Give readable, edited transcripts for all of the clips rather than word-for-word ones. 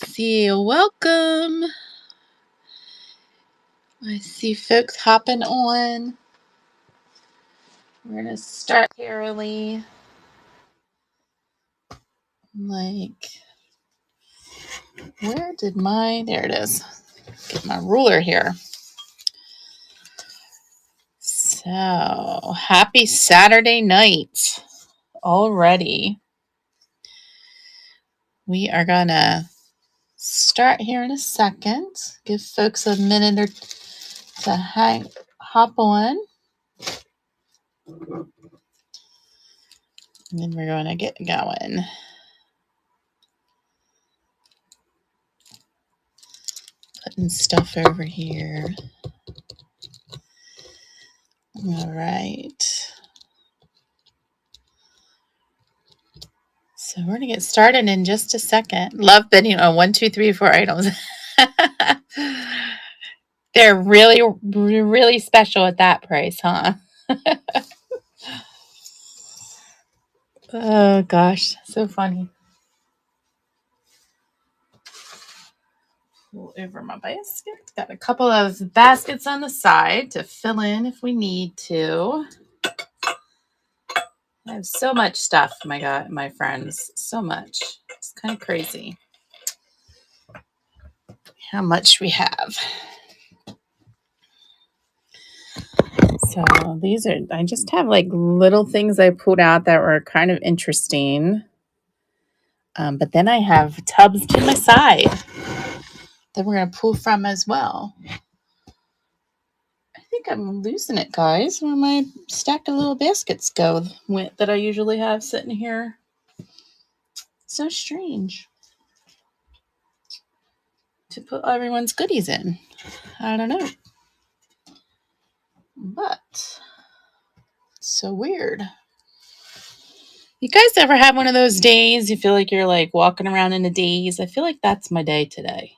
See, welcome. I see folks hopping on. We're gonna start early. Where did there it is. Get my ruler here. So, happy Saturday night already. We are gonna start here in a second. Give folks a minute or to hop on. And then we're going to get going. Putting stuff over here. All right. So we're going to get started in just a second. Love bidding on 1, 2, 3, 4 items. They're really, really special at that price, huh? Oh, gosh. So funny. Pull over my basket. Got a couple of baskets on the side to fill in if we need to. I have so much stuff, my friends. So much. It's kind of crazy how much we have. So I just have like little things I pulled out that were kind of interesting. But then I have tubs to my side that we're going to pull from as well. I think I'm losing it, guys. Where my stack of little baskets go that I usually have sitting here. So strange to put everyone's goodies in. I don't know. But so weird. You guys ever have one of those days you feel like you're like walking around in a daze? I feel like that's my day today.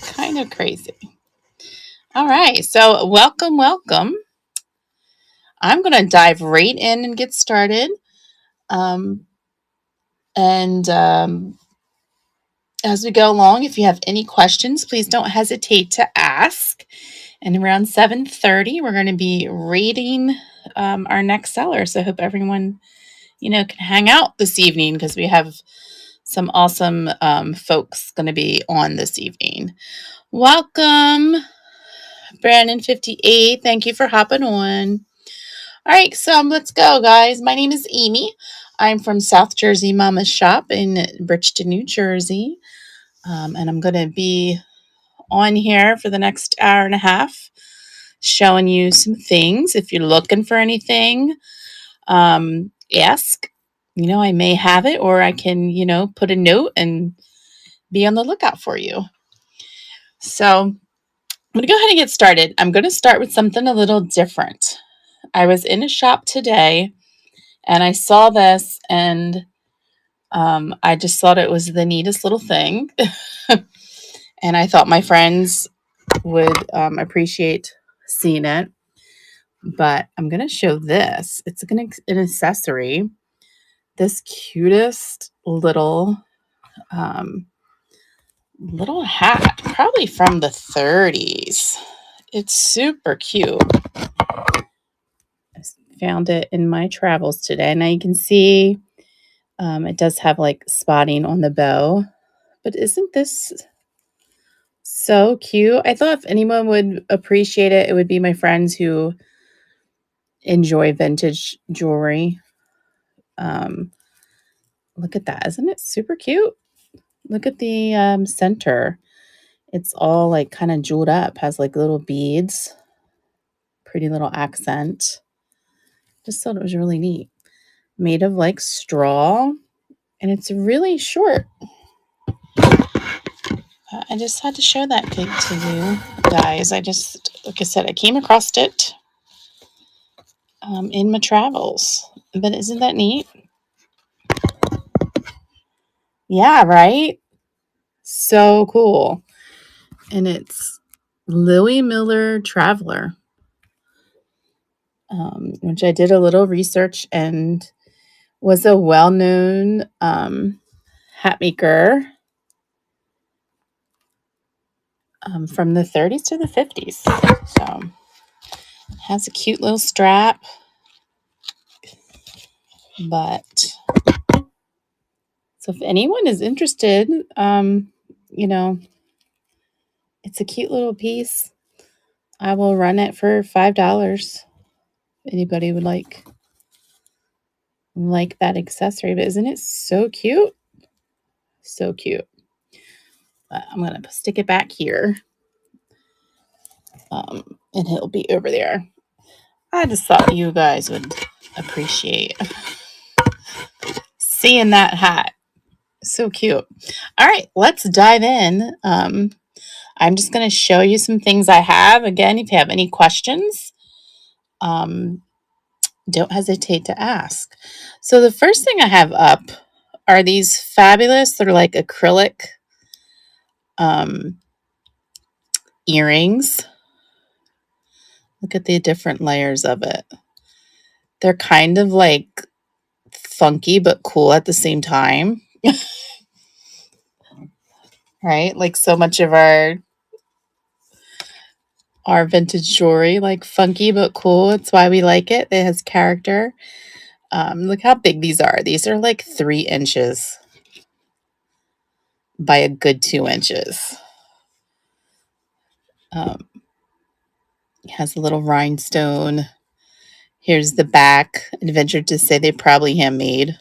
Kind of crazy. All right. So welcome. I'm going to dive right in and get started. As we go along, if you have any questions, please don't hesitate to ask. And around 7:30, we're going to be rating our next seller. So I hope everyone, can hang out this evening because we have some awesome folks going to be on this evening. Welcome, Brandon 58. Thank you for hopping on. All right, so let's go, guys. My name is Amy. I'm from South Jersey Mama's Shop in Bridgeton, New Jersey. And I'm going to be on here for the next hour and a half showing you some things. If you're looking for anything, ask. I may have it, or I can, put a note and be on the lookout for you. So I'm going to go ahead and get started. I'm going to start with something a little different. I was in a shop today and I saw this and I just thought it was the neatest little thing. And I thought my friends would appreciate seeing it. But I'm going to show this. It's an accessory. This cutest little hat, probably from the 30s. It's super cute. I found it in my travels today. Now you can see it does have like spotting on the bow. But isn't this so cute? I thought if anyone would appreciate it, it would be my friends who enjoy vintage jewelry. Look at that. Isn't it super cute? Look at the center. It's all like kind of jeweled up, has like little beads. Pretty little accent. Just thought it was really neat. Made of like straw, and it's really short. I just had to show that to you guys. Like I said, I came across it in my travels. But isn't that neat? Yeah, right? So cool. And it's Lily Miller Traveler, which I did a little research and was a well-known hat maker from the 30s to the 50s. So it has a cute little strap, but so if anyone is interested, you know, it's a cute little piece. I will run it for $5. Anybody would like that accessory, but isn't it so cute? So cute. But I'm going to stick it back here. And it'll be over there. I just thought you guys would appreciate seeing that hat. So cute. All right, let's dive in. I'm just going to show you some things I have. Again, if you have any questions, don't hesitate to ask. So the first thing I have up are these fabulous, they're like acrylic earrings. Look at the different layers of it. They're kind of like funky but cool at the same time. Right? Like so much of our vintage jewelry, like funky but cool. It's why we like it. It has character. Look how big these are. These are like 3 inches by a good 2 inches. It has a little rhinestone. Here's the back. I'd venture to say they probably handmade.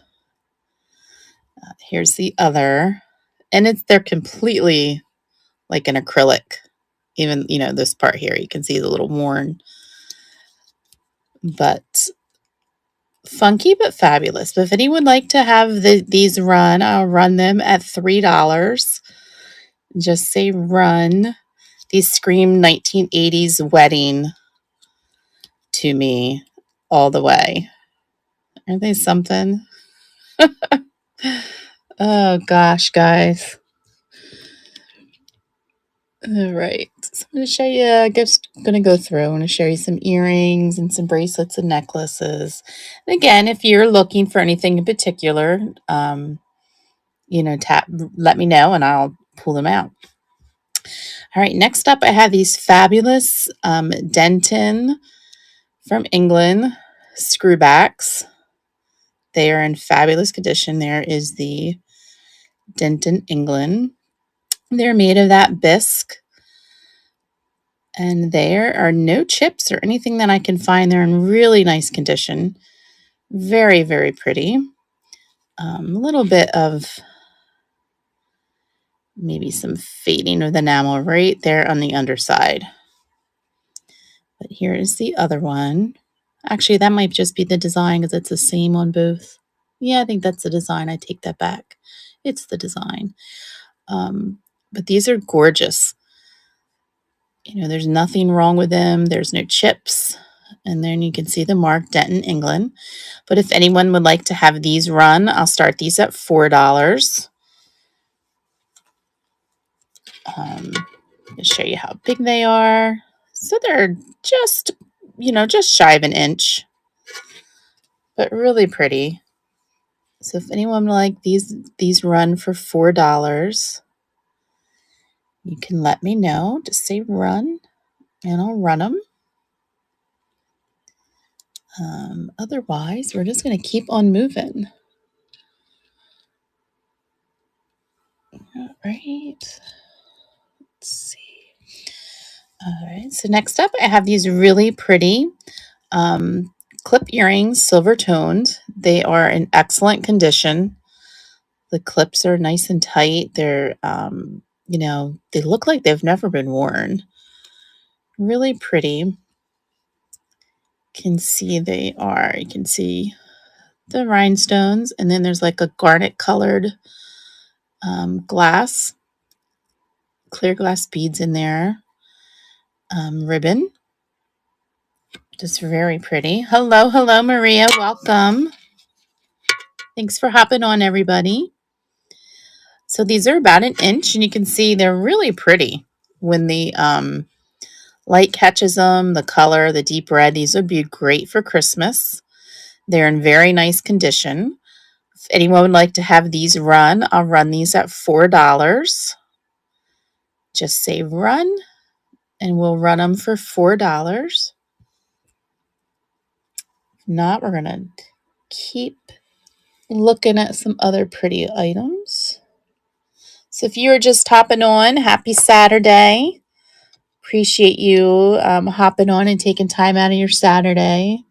Here's the other. And they're completely like an acrylic. Even, this part here, you can see it's a little worn. But funky but fabulous. But if anyone would like to have these run, I'll run them at $3. Just say run. These scream 1980s wedding to me all the way. Aren't they something? Oh gosh, guys. All right. So I'm going to show you, I guess I'm going to go through. I'm going to show you some earrings and some bracelets and necklaces. And again, if you're looking for anything in particular, let me know and I'll pull them out. All right. Next up, I have these fabulous Denton from England screwbacks. They are in fabulous condition. There is the Denton England. They're made of that bisque. And there are no chips or anything that I can find. They're in really nice condition. Very, very pretty. A little bit of maybe some fading of the enamel right there on the underside. But here is the other one. Actually, that might just be the design because it's the same on both. Yeah, I think that's the design. I take that back. It's the design. But these are gorgeous. There's nothing wrong with them. There's no chips. And then you can see the mark Denton, England. But if anyone would like to have these run, I'll start these at $4. I'll show you how big they are. So they're just shy of an inch, but really pretty. So if anyone would like these run for $4, you can let me know. Just say run, and I'll run them. Otherwise, we're just going to keep on moving. All right. Let's see. All right. So next up, I have these really pretty clip earrings, silver toned. They are in excellent condition. The clips are nice and tight. They're, they look like they've never been worn. Really pretty. You can see the rhinestones, and then there's like a garnet colored glass, clear glass beads in there. Ribbon. Just very pretty. Hello, Maria. Welcome. Thanks for hopping on, everybody. So these are about an inch, and you can see they're really pretty when the light catches them, the color, the deep red. These would be great for Christmas. They're in very nice condition. If anyone would like to have these run, I'll run these at $4. Just say run, and we'll run them for $4. If not, we're going to keep looking at some other pretty items. So if you're just hopping on, happy Saturday. Appreciate you hopping on and taking time out of your Saturday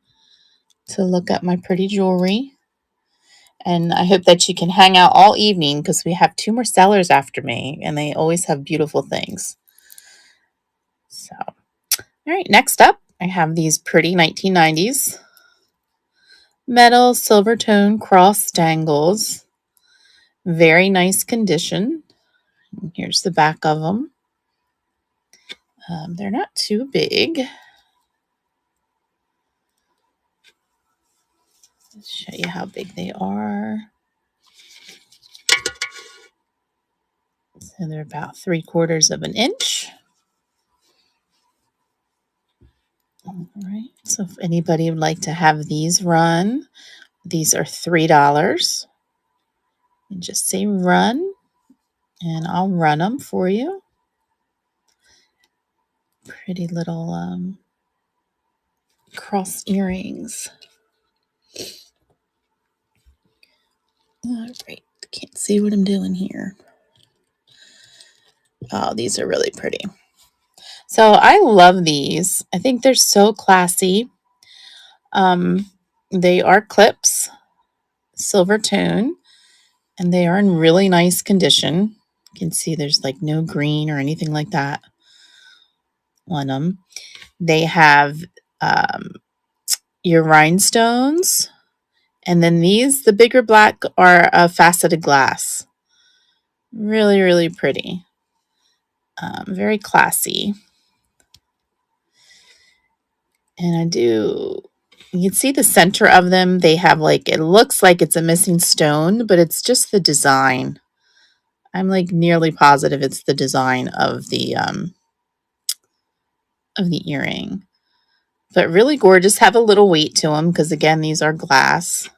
to look at my pretty jewelry. And I hope that you can hang out all evening because we have 2 more sellers after me and they always have beautiful things. So, all right, next up, I have these pretty 1990s metal silver tone cross dangles. Very nice condition. Here's the back of them. They're not too big. Let's show you how big they are. So they're about 3/4 of an inch. All right. So if anybody would like to have these run, these are $3. And just say run, and I'll run them for you. Pretty little cross earrings. All right. Can't see what I'm doing here. Oh, these are really pretty. So I love these. I think they're so classy. They are clips, silver tone, and they are in really nice condition. You can see there's like no green or anything like that on them. They have your rhinestones, and then these, the bigger black, are faceted glass. Really, really pretty. Very classy. And you can see the center of them. They have like, it looks like it's a missing stone, but it's just the design. I'm like nearly positive it's the design of the earring. But really gorgeous. Have a little weight to them because again, these are glass.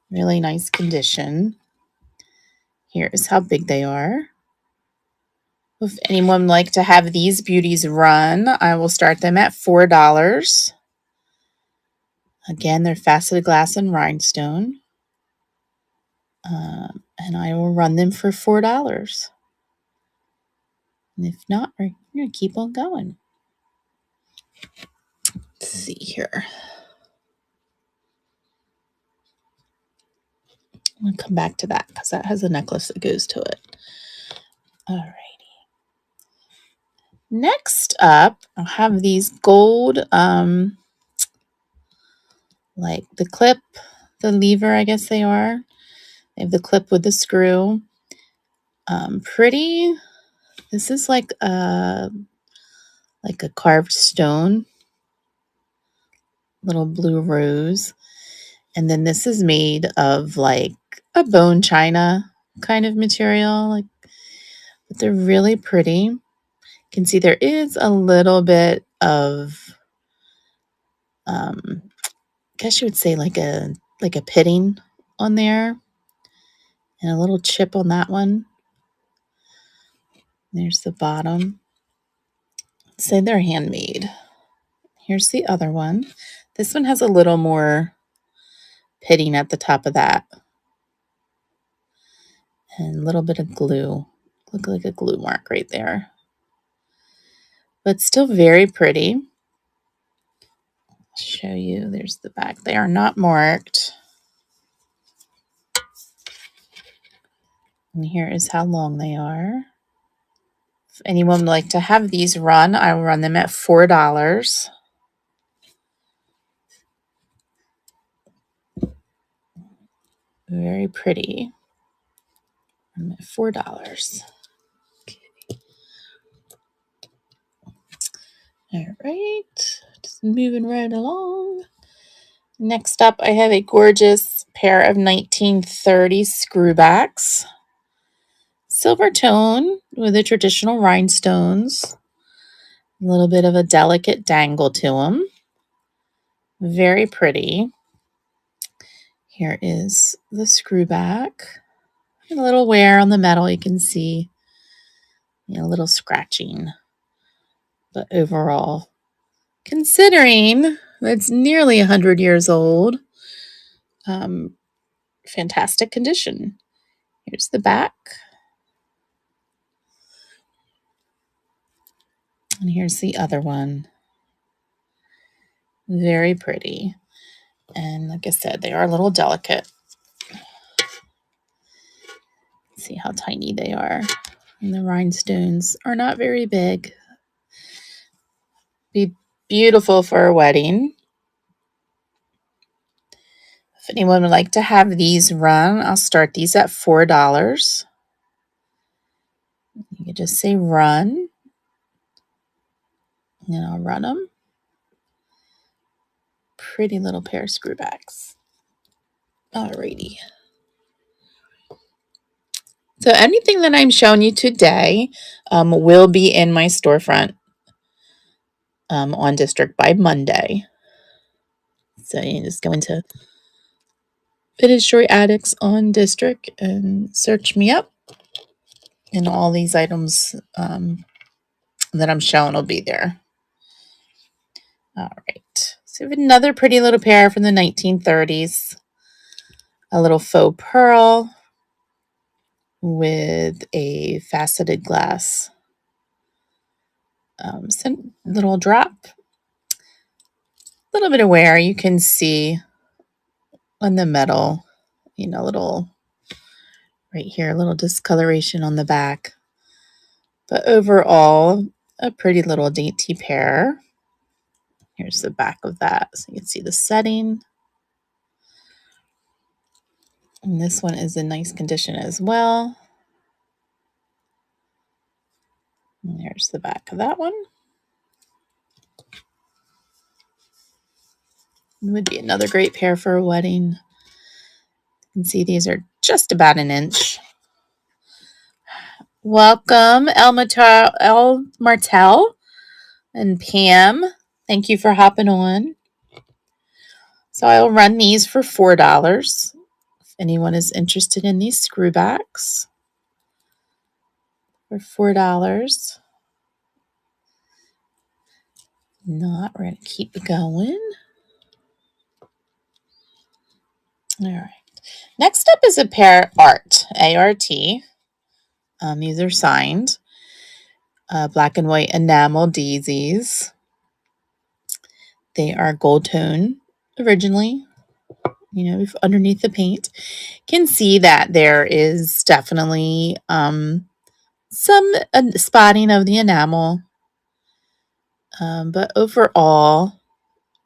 Really nice condition. Here is how big they are. If anyone would like to have these beauties run, I will start them at $4. Again, they're faceted glass and rhinestone. And I will run them for $4. And if not, we're going to keep on going. Let's see here. I'm going to come back to that because that has a necklace that goes to it. All righty. Next up, I'll have these gold, like the clip, the lever, I guess they are. They have the clip with the screw. Pretty. This is like a carved stone, little blue rose. And then this is made of like a bone china kind of material. But they're really pretty. You can see there is a little bit of, I guess you would say like a pitting on there. And a little chip on that one. There's the bottom. Let's say they're handmade. Here's the other one. This one has a little more pitting at the top of that. And a little bit of glue. Look like a glue mark right there. But still very pretty. I'll show you. There's the back. They are not marked. And here is how long they are. If anyone would like to have these run, I will run them at $4. Very pretty. I'm at $4. Okay. All right, just moving right along. Next up, I have a gorgeous pair of 1930 screwbacks. Silver tone with the traditional rhinestones. A little bit of a delicate dangle to them. Very pretty. Here is the screw back. A little wear on the metal, you can see, a little scratching. But overall, considering it's nearly 100 years old, fantastic condition. Here's the back. And here's the other one. Very pretty. And like I said, they are a little delicate. See how tiny they are. And the rhinestones are not very big. Be beautiful for a wedding. If anyone would like to have these run, I'll start these at $4. You can just say run. And I'll run them. Pretty little pair of screwbacks. Alrighty. So anything that I'm showing you today will be in my storefront on District by Monday. So you just go into Vintage Jewelry Addicts on District and search me up. And all these items that I'm showing will be there. All right. So we have another pretty little pair from the 1930s. A little faux pearl with a faceted glass. Little drop. A little bit of wear. You can see on the metal, little right here, a little discoloration on the back. But overall, a pretty little dainty pair. Here's the back of that. So you can see the setting. And this one is in nice condition as well. And there's the back of that one. It would be another great pair for a wedding. You can see these are just about an inch. Welcome, El Martel and Pam. Thank you for hopping on. So I'll run these for $4. If anyone is interested in these screwbacks for $4. Not, we're going to keep going. All right. Next up is a pair Art, A-R-T. These are signed. Black and white enamel daisies. They are gold tone originally, underneath the paint. You can see that there is definitely some spotting of the enamel. But overall,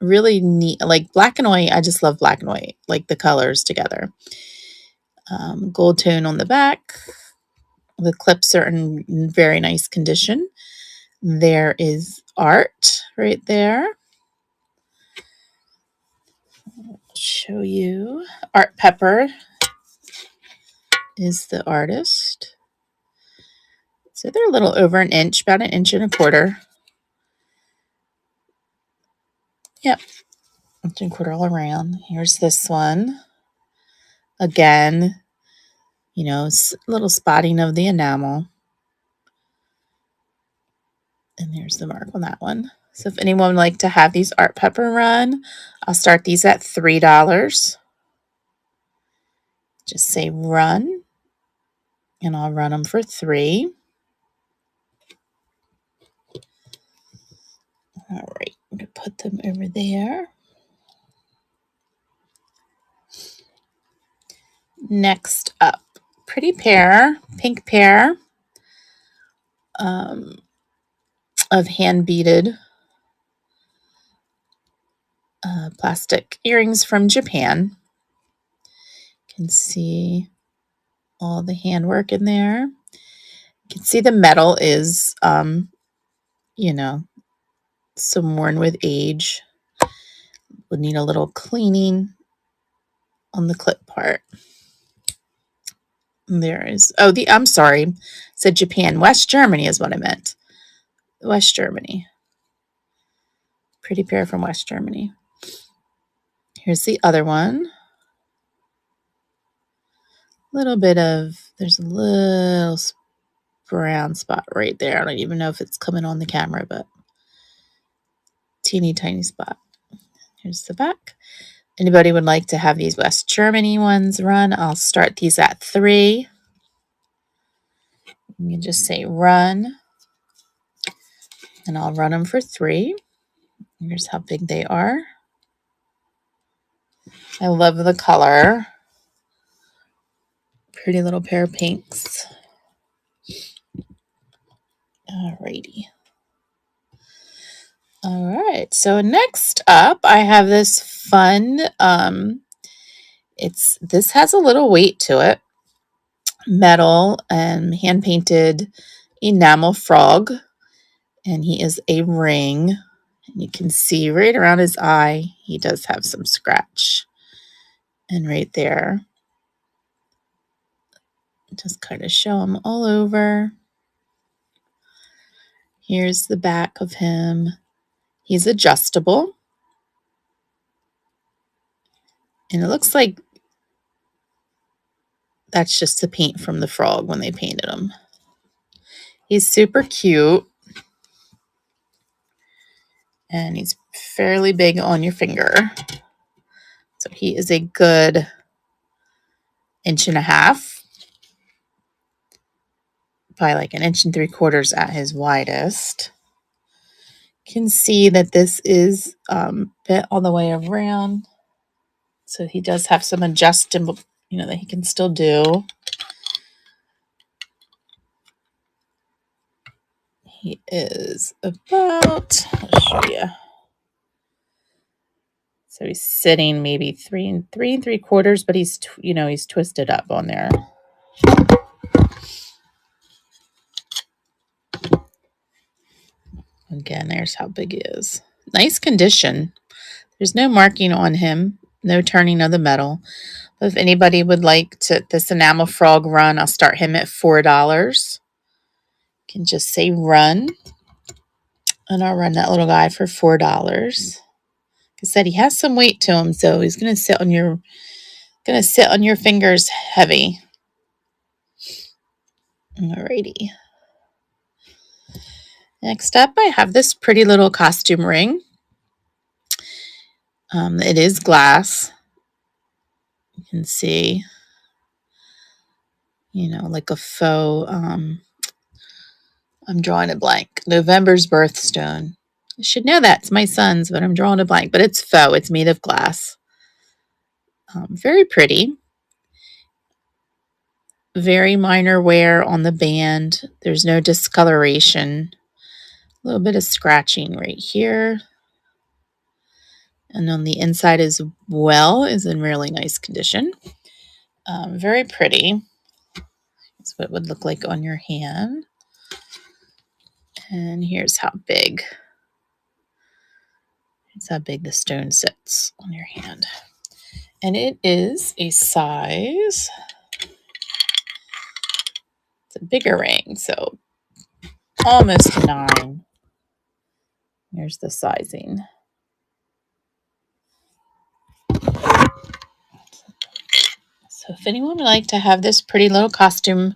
really neat. Like black and white, I just love black and white, like the colors together. Gold tone on the back. The clips are in very nice condition. There is Art right there. I'll show you. Art Pepper is the artist. So they're a little over an inch, about an inch and a quarter. Yep, inch and a quarter all around. Here's this one. Again, a little spotting of the enamel. And there's the mark on that one. So if anyone would like to have these Art Pepper run, I'll start these at $3. Just say run, and I'll run them for $3. All right, I'm going to put them over there. Next up, pretty pair, pink pair of hand-beaded plastic earrings from Japan. You can see all the handwork in there. You can see the metal is, some worn with age. Would need a little cleaning on the clip part. There is, I'm sorry, said Japan. West Germany is what I meant. West Germany. Pretty pair from West Germany. Here's the other one. Little bit of, there's a little brown spot right there. I don't even know if it's coming on the camera, but teeny tiny spot. Here's the back. Anybody would like to have these West Germany ones run? I'll start these at 3. You can just say run, and I'll run them for 3. Here's how big they are. I love the color. Pretty little pair of pinks. Alrighty. All right. So next up, I have this fun. This has a little weight to it. Metal and hand painted enamel frog, and he is a ring. And you can see right around his eye, he does have some scratch. And right there, just kind of show him all over. Here's the back of him. He's adjustable. And it looks like that's just the paint from the frog when they painted him. He's super cute. And he's fairly big on your finger. So he is a good 1.5 inches. By like 1 3/4 at his widest. You can see that this is bent all the way around. So he does have some adjustable, that he can still do. He is about, I'll show you. So he's sitting maybe 3 3/4, but he's, he's twisted up on there. Again, there's how big he is. Nice condition. There's no marking on him, no turning of the metal. But if anybody would like this enamel frog run, I'll start him at $4. You can just say run, and I'll run that little guy for $4. Like I said, he has some weight to him, so he's gonna sit on your fingers heavy. Alrighty. Next up, I have this pretty little costume ring. It is glass. You can see, like a faux, I'm drawing a blank. November's birthstone. I should know that. It's my son's, but I'm drawing a blank. But it's faux. It's made of glass. Very pretty. Very minor wear on the band. There's no discoloration. A little bit of scratching right here. And on the inside as well is in really nice condition. Very pretty. That's what it would look like on your hand. And here's how big. Here's how big the stone sits on your hand. And it is a size. It's a bigger ring, so almost 9. Here's the sizing. So if anyone would like to have this pretty little costume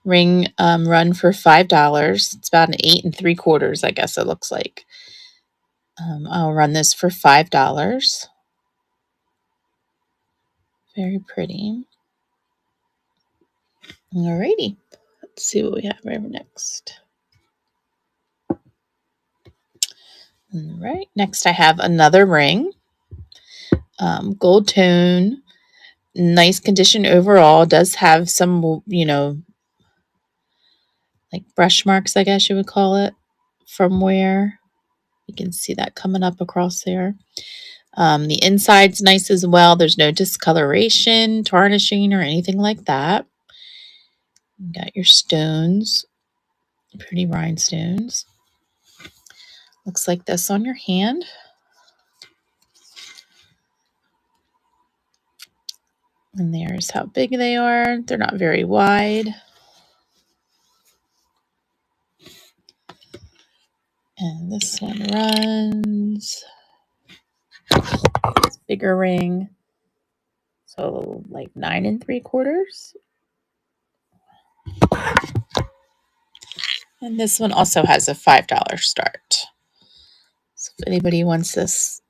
ring run for $5, it's about an 8 3/4, I guess it looks like. I'll run this for $5. Very pretty. Alrighty, let's see what we have right next. All right, next I have another ring. Gold tone, nice condition overall. Does have some, like brush marks, I guess you would call it, from wear. You can see that coming up across there. The inside's nice as well. There's no discoloration, tarnishing, or anything like that. You got your stones, pretty rhinestones. Looks like this on your hand. And there's how big they are. They're not very wide. And this one runs. This bigger ring. So like 9 3/4. And this one also has a $5 start. So if anybody wants this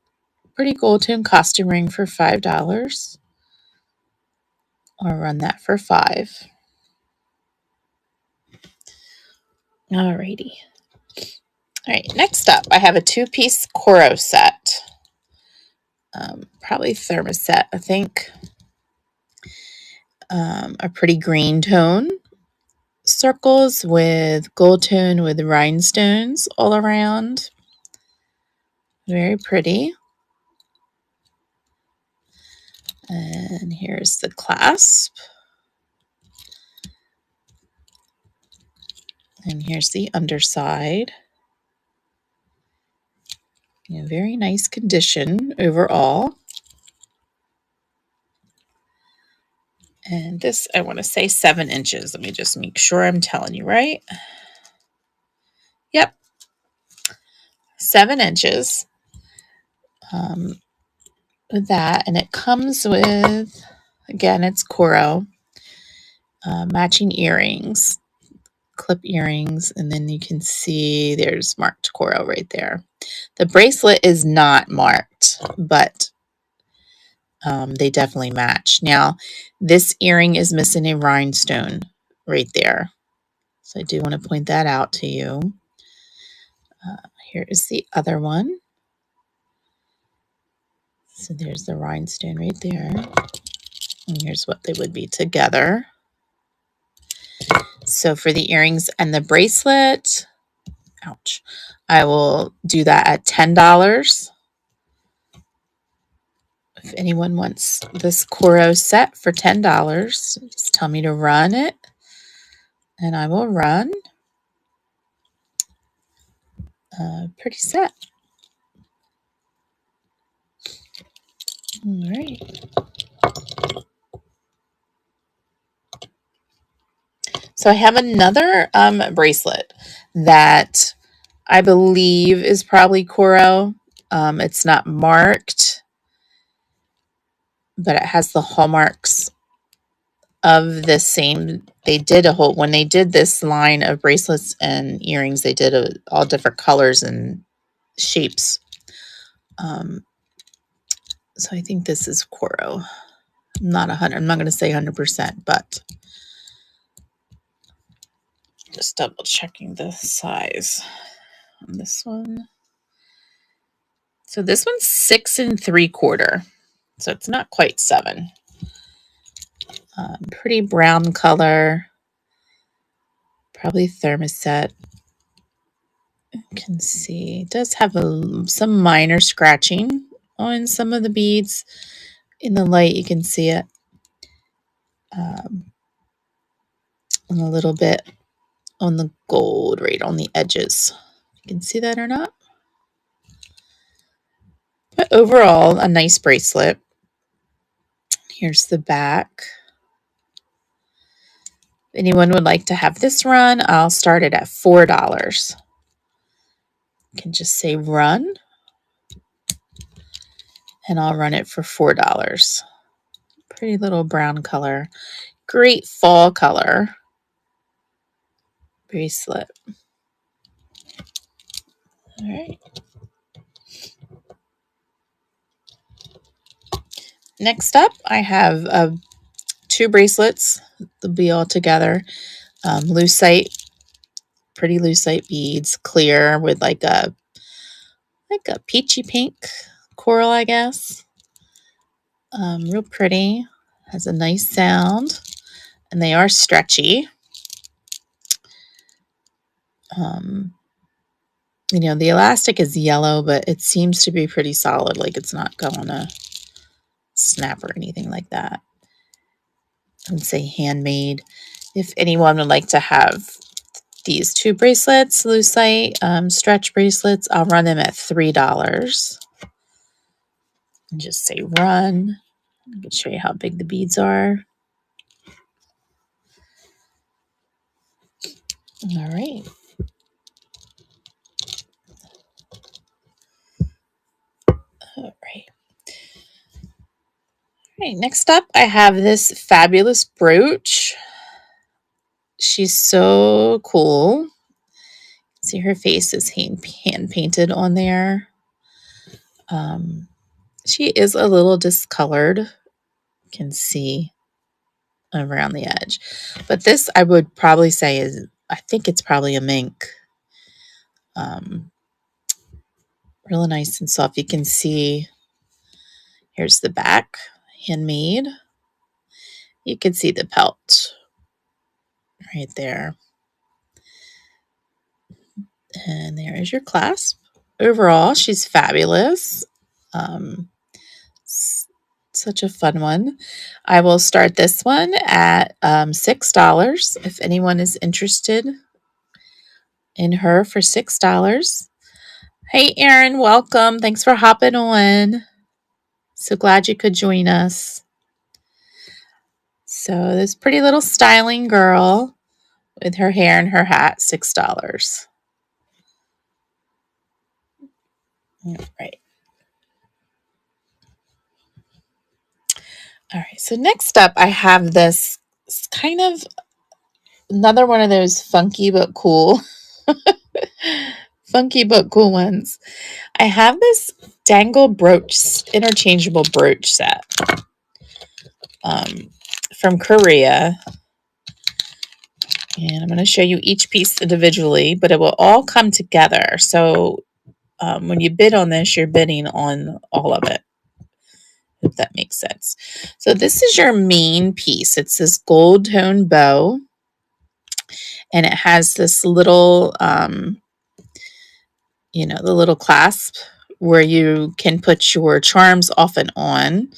pretty gold tone costume ring for $5, I'll run that for $5. Alrighty. All right, next up, I have a 2-piece Coro set. Probably thermoset, I think. A pretty green tone. Circles with gold tone with rhinestones all around. Very pretty. And here's the clasp. And here's the underside. Very nice condition overall. And this, I want to say 7 inches. Let me just make sure I'm telling you right. Yep. 7 inches. With that. And it comes with, again, it's Coro. Matching earrings. Clip earrings. And then you can see there's marked Coro right there. The bracelet is not marked, but they definitely match. Now, this earring is missing a rhinestone right there. So I do want to point that out to you. Here is the other one. So there's the rhinestone right there. And here's what they would be together. So for the earrings and the bracelet, ouch, I will do that at $10. If anyone wants this Coro set for $10, just tell me to run it, and I will run. Pretty set. All right. So I have another bracelet that I believe is probably Coro. It's not marked, but it has the hallmarks of the same. They did a whole, when they did this line of bracelets and earrings, they did all different colors and shapes. So I think this is Coro. I'm not going to say 100%, but just double checking the size on this one. So this one's 6 3/4. So it's not quite 7. Pretty brown color. Probably thermoset. You can see it does have some minor scratching on some of the beads. In the light, you can see it. And a little bit on the gold, right on the edges. You can see that or not? But overall, a nice bracelet. Here's the back. If anyone would like to have this run, I'll start it at $4. You can just say run, and I'll run it for $4. Pretty little brown color. Great fall color bracelet. All right. Next up, I have 2 bracelets. They'll be all together. Lucite, pretty lucite beads, clear with like a peachy pink coral, I guess. Real pretty. Has a nice sound, and they are stretchy. The elastic is yellow, but it seems to be pretty solid. Like it's not going to snap or anything like that. I would say handmade. If anyone would like to have these 2 bracelets, lucite stretch bracelets, I'll run them at $3. And just say run. I can show you how big the beads are. All right. All right. right, next up, I have this fabulous brooch. She's so cool. See, her face is hand painted on there. She is a little discolored. You can see around the edge. But this, I would probably say is, I think it's probably a mink. Really nice and soft. You can see, here's the back, handmade. You can see the pelt right there. And there is your clasp. Overall, she's fabulous. Such a fun one. I will start this one at $6 if anyone is interested in her for $6. Hey, Erin, welcome. Thanks for hopping on. So glad you could join us. So this pretty little styling girl with her hair and her hat, $6. Right. All right. So next up, I have this kind of another one of those funky but cool, funky but cool ones. I have this dangle brooch, interchangeable brooch set from Korea. And I'm going to show you each piece individually, but it will all come together. So when you bid on this, you're bidding on all of it, if that makes sense. So this is your main piece. It's this gold tone bow, and it has this little, the little clasp where you can put your charms off and on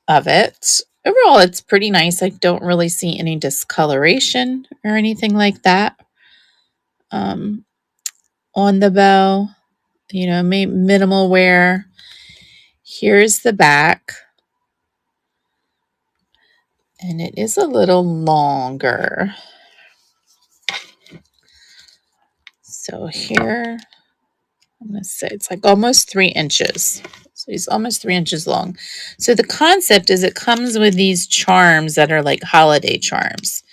of it. Overall, it's pretty nice. I don't really see any discoloration or anything like that on the bow. Minimal wear. Here's the back. And it is a little longer. So here, I'm going to say it's like almost 3 inches. So he's almost 3 inches long. So the concept is it comes with these charms that are like holiday charms.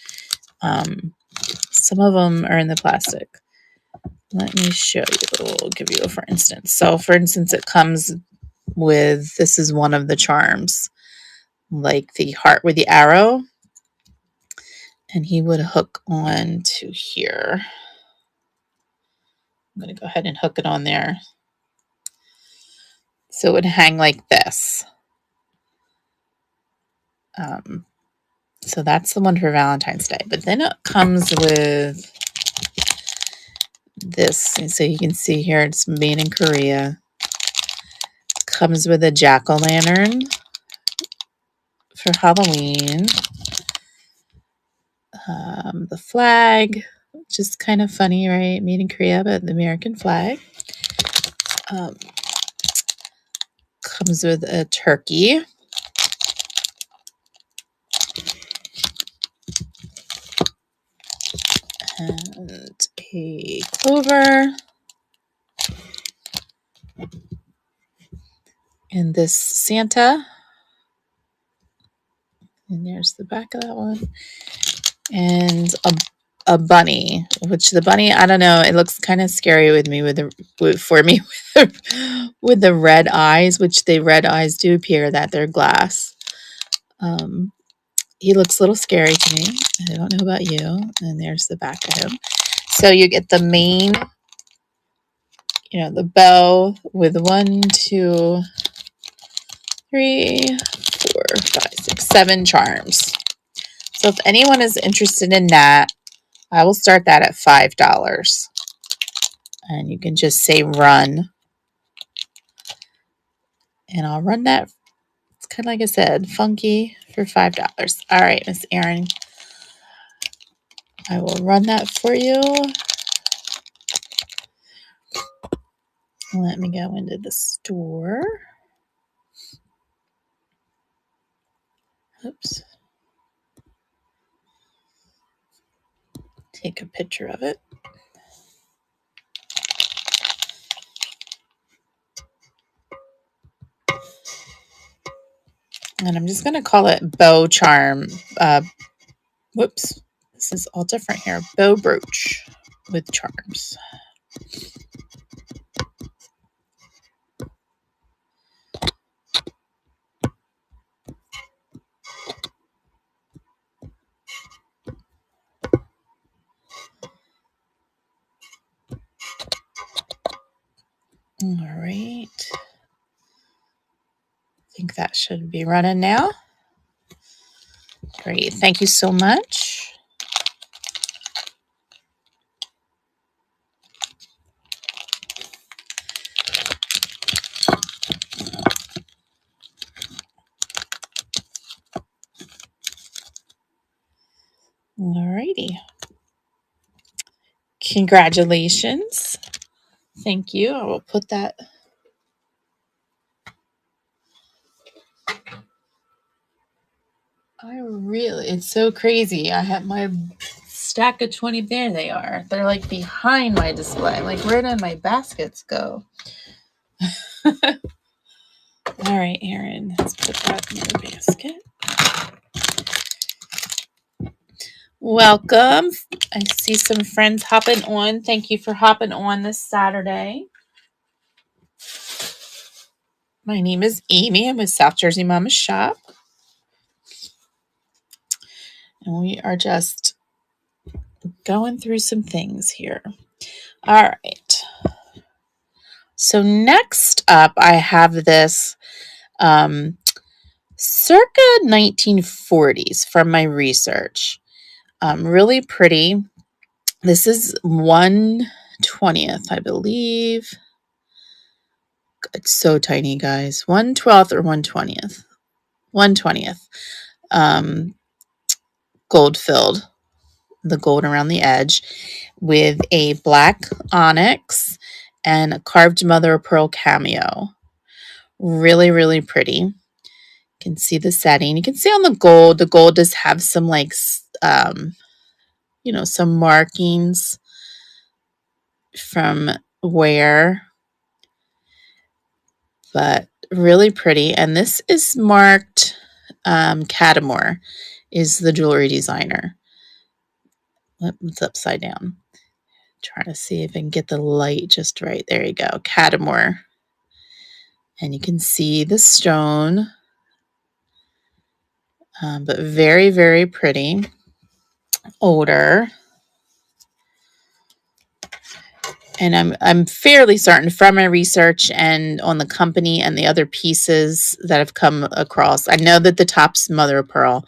Some of them are in the plastic. Let me show you. I'll give you a for instance. So for instance, it comes with, this is one of the charms, like the heart with the arrow. And he would hook on to here. I'm going to go ahead and hook it on there. So it would hang like this. So that's the one for Valentine's Day. But then it comes with this. And so you can see here, it's made in Korea. Comes with a jack-o'-lantern for Halloween. The flag, which is kind of funny, right? Made in Korea, but the American flag. Comes with a turkey. And a clover. And this Santa. And there's the back of that one. And a bunny, which the bunny, I don't know, it looks kind of scary with me with the red eyes, which the red eyes do appear that they're glass. He looks a little scary to me. I don't know about you. And there's the back of him. So you get the main, the bow with 1, 2, 3, 4, 5, 6, 7 charms. So if anyone is interested in that, I will start that at $5. And you can just say run. And I'll run that. It's kind of like I said, funky for $5. All right, Miss Erin. I will run that for you. Let me go into the store. Oops. Take a picture of it. And I'm just going to call it bow charm. Whoops. This is all different here. Bow brooch with charms. All right. I think that should be running now. Great. Thank you so much. All righty. Congratulations. Thank you. I will put that. It's so crazy. I have my stack of 20. There they are. They're like behind my display. Like, where did my baskets go? All right, Erin, let's put that in the basket. Welcome. I see some friends hopping on. Thank you for hopping on this Saturday. My name is Amy. I'm with South Jersey Mama Shop. And we are just going through some things here. All right. So next up, I have this circa 1940s from my research. Really pretty. This is 1/20th, I believe. It's so tiny, guys. 1/12th or 1/20th. 1/20th. Gold filled. The gold around the edge with a black onyx and a carved mother of pearl cameo. Really, really pretty. You can see the setting. You can see on the gold does have some like, some markings from wear, but really pretty. And this is marked Catamore is the jewelry designer. It's upside down. Trying to see if I can get the light just right. There you go. Catamore. And you can see the stone. But very, very pretty. Older. And I'm fairly certain from my research and on the company and the other pieces that have come across, I know that the top's mother of pearl,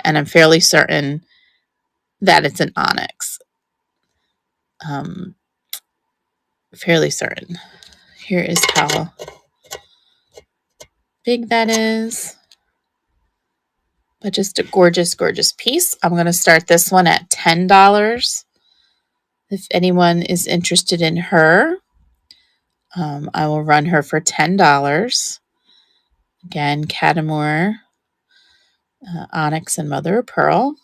and I'm fairly certain that it's an onyx. Fairly certain. Here is how big that is. But just a gorgeous, gorgeous piece. I'm going to start this one at $10. If anyone is interested in her, I will run her for $10. Again, Catamore, onyx, and mother of pearl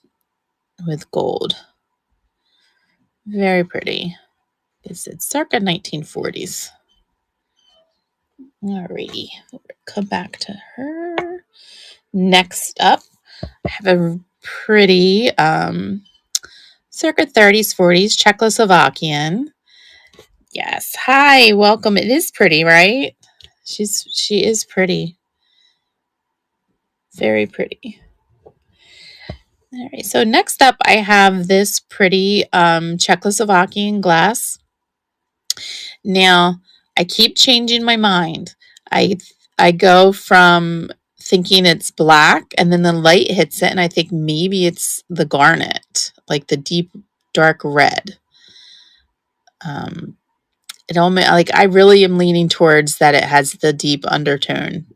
with gold. Very pretty. It's circa 1940s. Alrighty, come back to her. Next up, I have a pretty circa 30s, 40s Czechoslovakian. Yes. Hi, welcome. It is pretty, right? She is pretty. Very pretty. All right. So next up, I have this pretty Czechoslovakian glass. Now, I keep changing my mind. I go from thinking it's black, and then the light hits it, and I think maybe it's the garnet, like the deep dark red. I really am leaning towards that it has the deep undertone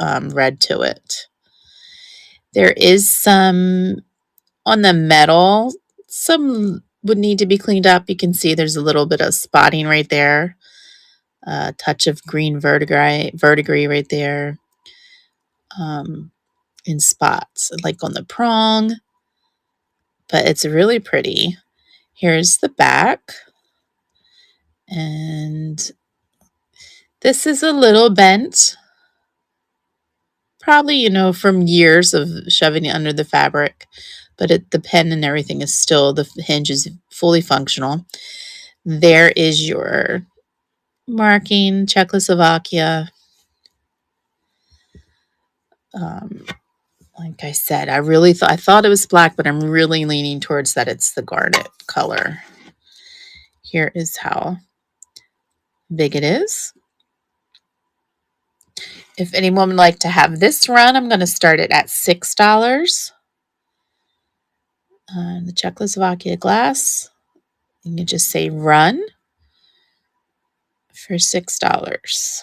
red to it. There is some on the metal, some would need to be cleaned up. You can see there's a little bit of spotting right there. A touch of green verdigris right there. In spots, like on the prong. But it's really pretty. Here's the back. And this is a little bent. probably, from years of shoving it under the fabric, but the pen and everything is still, the hinge is fully functional. There is your marking, Czechoslovakia. Like I said, I thought it was black, but I'm really leaning towards that it's the garnet color. Here is how big it is. If anyone would like to have this run, I'm going to start it at $6. The Czechoslovakia glass, you can just say run for $6.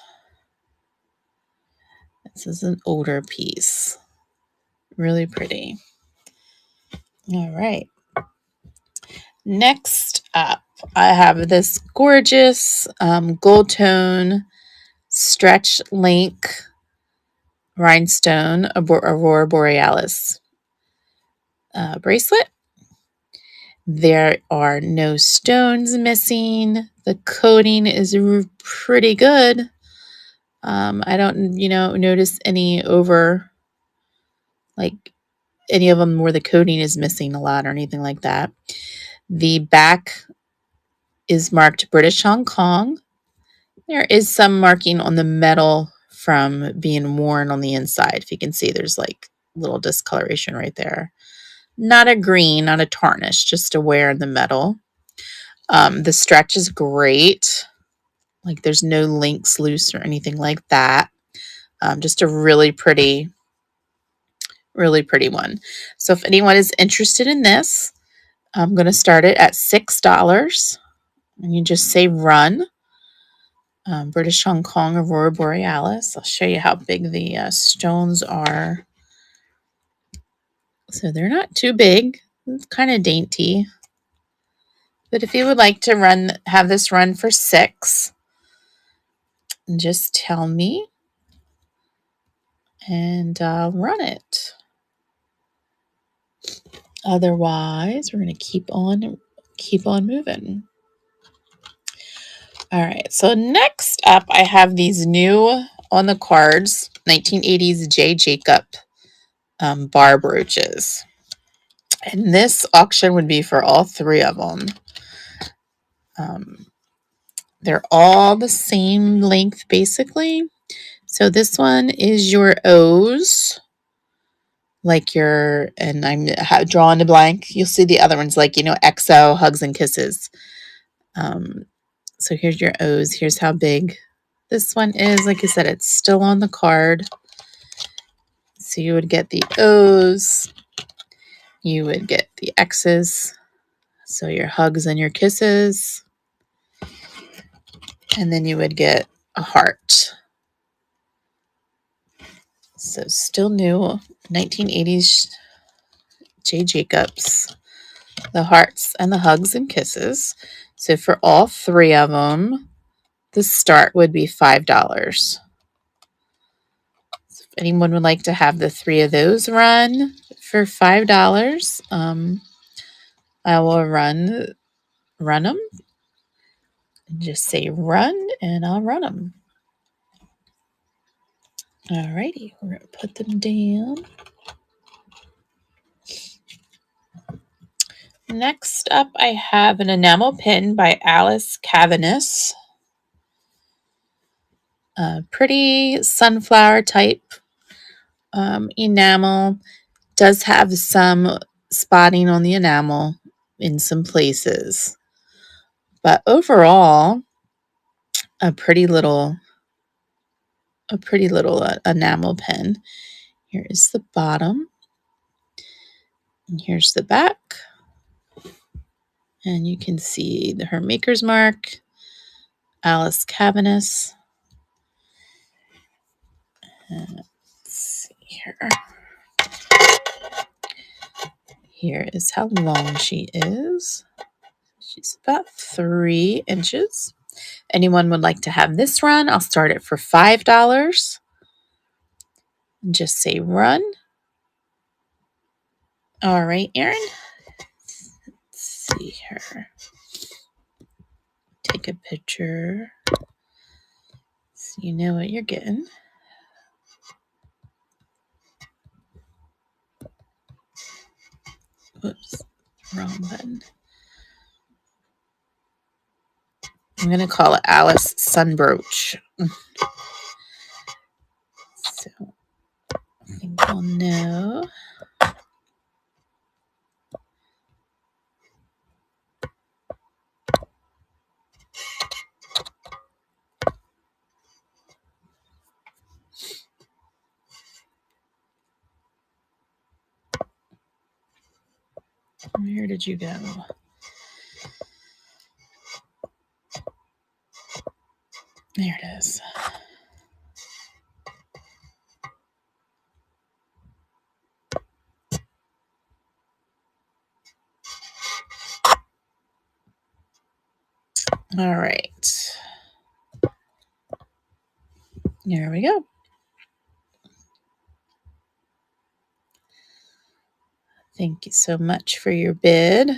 This is an older piece. Really pretty. All right. Next up, I have this gorgeous gold tone stretch link rhinestone Aurora Borealis bracelet. There are no stones missing. The coating is pretty good. I don't, notice any like any of them where the coating is missing a lot or anything like that. The back is marked British Hong Kong. There is some marking on the metal from being worn on the inside. If you can see, there's like little discoloration right there. Not a green, not a tarnish, just a wear in the metal. The stretch is great. Like there's no links loose or anything like that. Just a really pretty one. So if anyone is interested in this, I'm going to start it at $6. And you just say run. British Hong Kong Aurora Borealis. I'll show you how big the stones are. So they're not too big. It's kind of dainty. But if you would like to have this run for $6, just tell me and I'll run it. Otherwise, we're going to keep on moving. All right, so next up, I have these new on the cards 1980s J. Jacob bar brooches. And this auction would be for all three of them. They're all the same length, basically. So this one is your O's, like and I'm drawing a blank. You'll see the other ones, like, XO, hugs and kisses. So here's your O's. Here's how big this one is. Like I said, it's still on the card. So you would get the O's. You would get the X's. So your hugs and your kisses. And then you would get a heart. So still new, 1980s J. Jacobs. The hearts and the hugs and kisses. So for all three of them, the start would be $5. If anyone would like to have the three of those run for $5, I will run them. Just say run and I'll run them. Alrighty, we're going to put them down. Next up, I have an enamel pin by Alice Cavanis. Pretty sunflower type enamel. Does have some spotting on the enamel in some places. But overall, a pretty little enamel pen. Here is the bottom. And here's the back. And you can see her maker's mark, Alice Cavanis. Let's see here. Here is how long she is. She's about 3 inches. Anyone would like to have this run, I'll start it for $5. And just say run. All right, Erin. Let's see her. Take a picture so you know what you're getting. wrong button. I'm going to call it Alice Sunbrooch. So I think we'll know. Where did you go? There it is. All right. There we go. Thank you so much for your bid.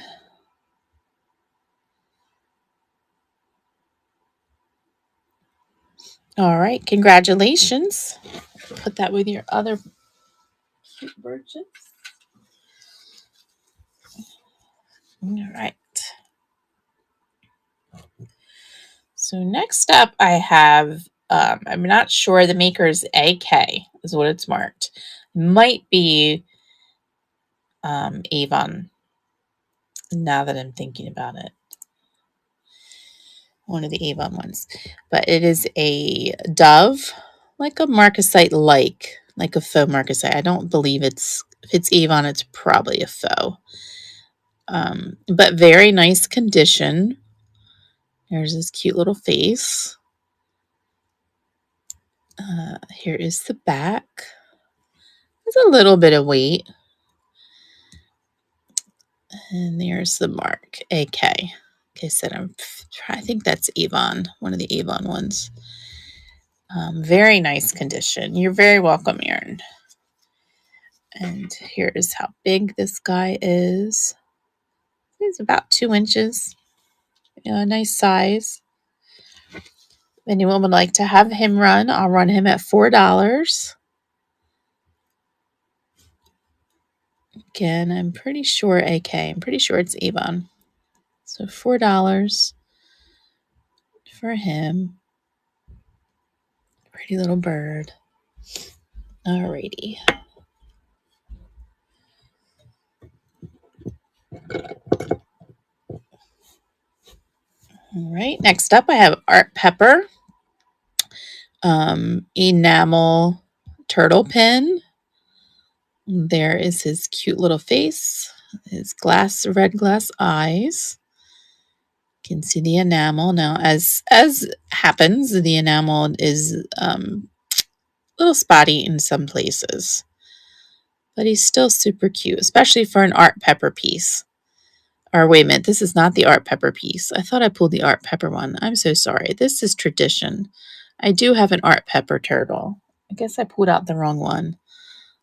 All right. Congratulations. Put that with your other cute birches. All right. So next up I have, I'm not sure, the maker's AK is what it's marked. Might be Avon, now that I'm thinking about it. One of the Avon ones. But it is a dove, like a marcasite, like a faux marcasite. I don't believe if it's Avon, it's probably a faux. But very nice condition. There's this cute little face. Here is the back. There's a little bit of weight. And there's the mark, AK. Like I said, I think that's Avon, one of the Avon ones. Very nice condition. You're very welcome, Erin. And here is how big this guy is. He's about 2 inches. A nice size. If anyone would like to have him run, I'll run him at $4. Again, I'm pretty sure AK. I'm pretty sure it's Avon. So $4 for him. Pretty little bird. Alrighty. All right. Next up, I have Art Pepper. Enamel turtle pin. There is his cute little face, his red glass eyes. You can see the enamel. Now, as happens, the enamel is a little spotty in some places, but he's still super cute, especially for an Art Pepper piece. Or wait a minute, this is not the Art Pepper piece. I thought I pulled the Art Pepper one. I'm so sorry. This is Tradition. I do have an Art Pepper turtle. I guess I pulled out the wrong one.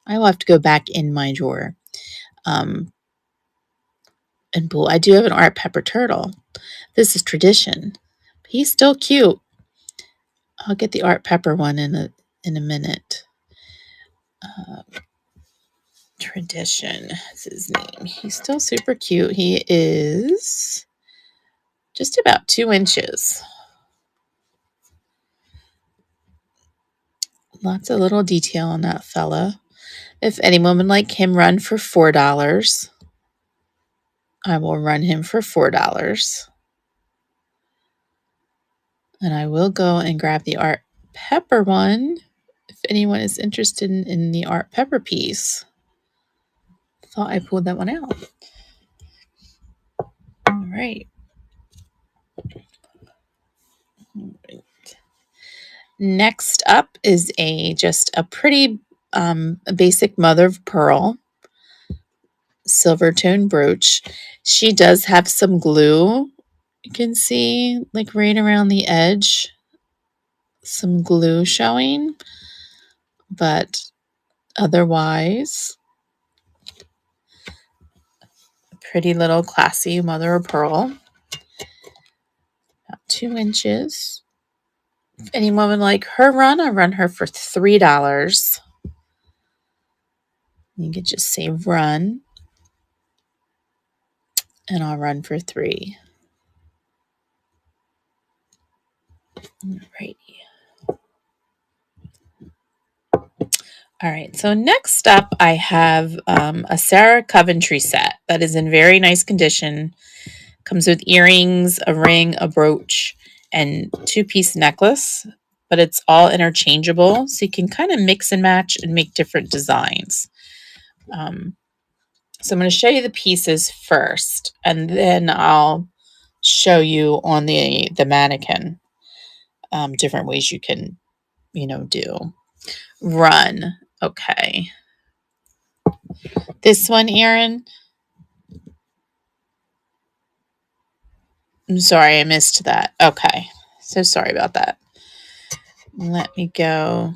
I will have to go back in my drawer. And pull. I do have an Art Pepper turtle. This is Tradition. He's still cute. I'll get the Art Pepper one in a minute. Tradition is his name. He's still super cute. He is just about 2 inches. Lots of little detail on that fella. If anyone would like him run for $4, I will run him for $4. And I will go and grab the Art Pepper one if anyone is interested in the Art Pepper piece. Thought I pulled that one out. All right. Next up is just a pretty basic mother of pearl silver tone brooch. She does have some glue. You can see like right around the edge, some glue showing, but otherwise, a pretty little classy mother of pearl. About 2 inches. If anyone would like her run, I run her for $3. You could just say run. and I'll run for 3. Alrighty. All right, so next up I have a Sarah Coventry set that is in very nice condition. Comes with earrings, a ring, a brooch, and 2-piece necklace, but it's all interchangeable, so you can kind of mix and match and make different designs. So I'm going to show you the pieces first, and then I'll show you on the mannequin different ways you can, do. Run. Okay. This one, Erin. I'm sorry, I missed that. Okay. So sorry about that. Let me go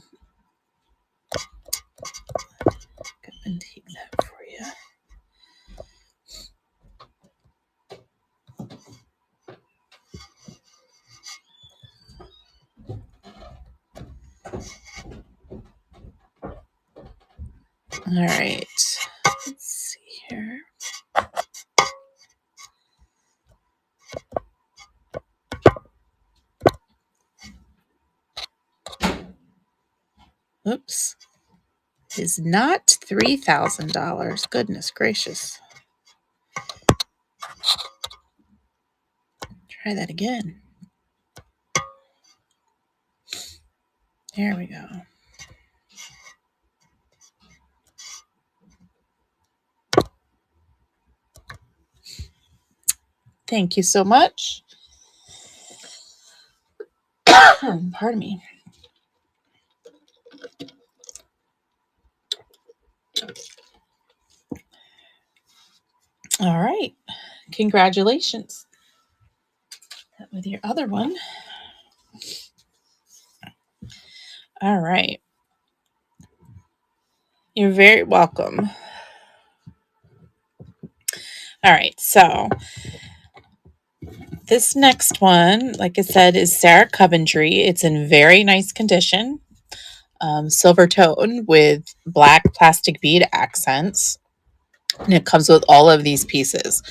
and take that for you. All right. Let's see here. Oops. It is not $3,000. Goodness gracious. Try that again. There we go. Thank you so much. Pardon me. All right. Congratulations. With your other one. All right. You're very welcome. All right. So this next one, like I said, is Sarah Coventry. It's in very nice condition. Silver tone with black plastic bead accents. And it comes with all of these pieces.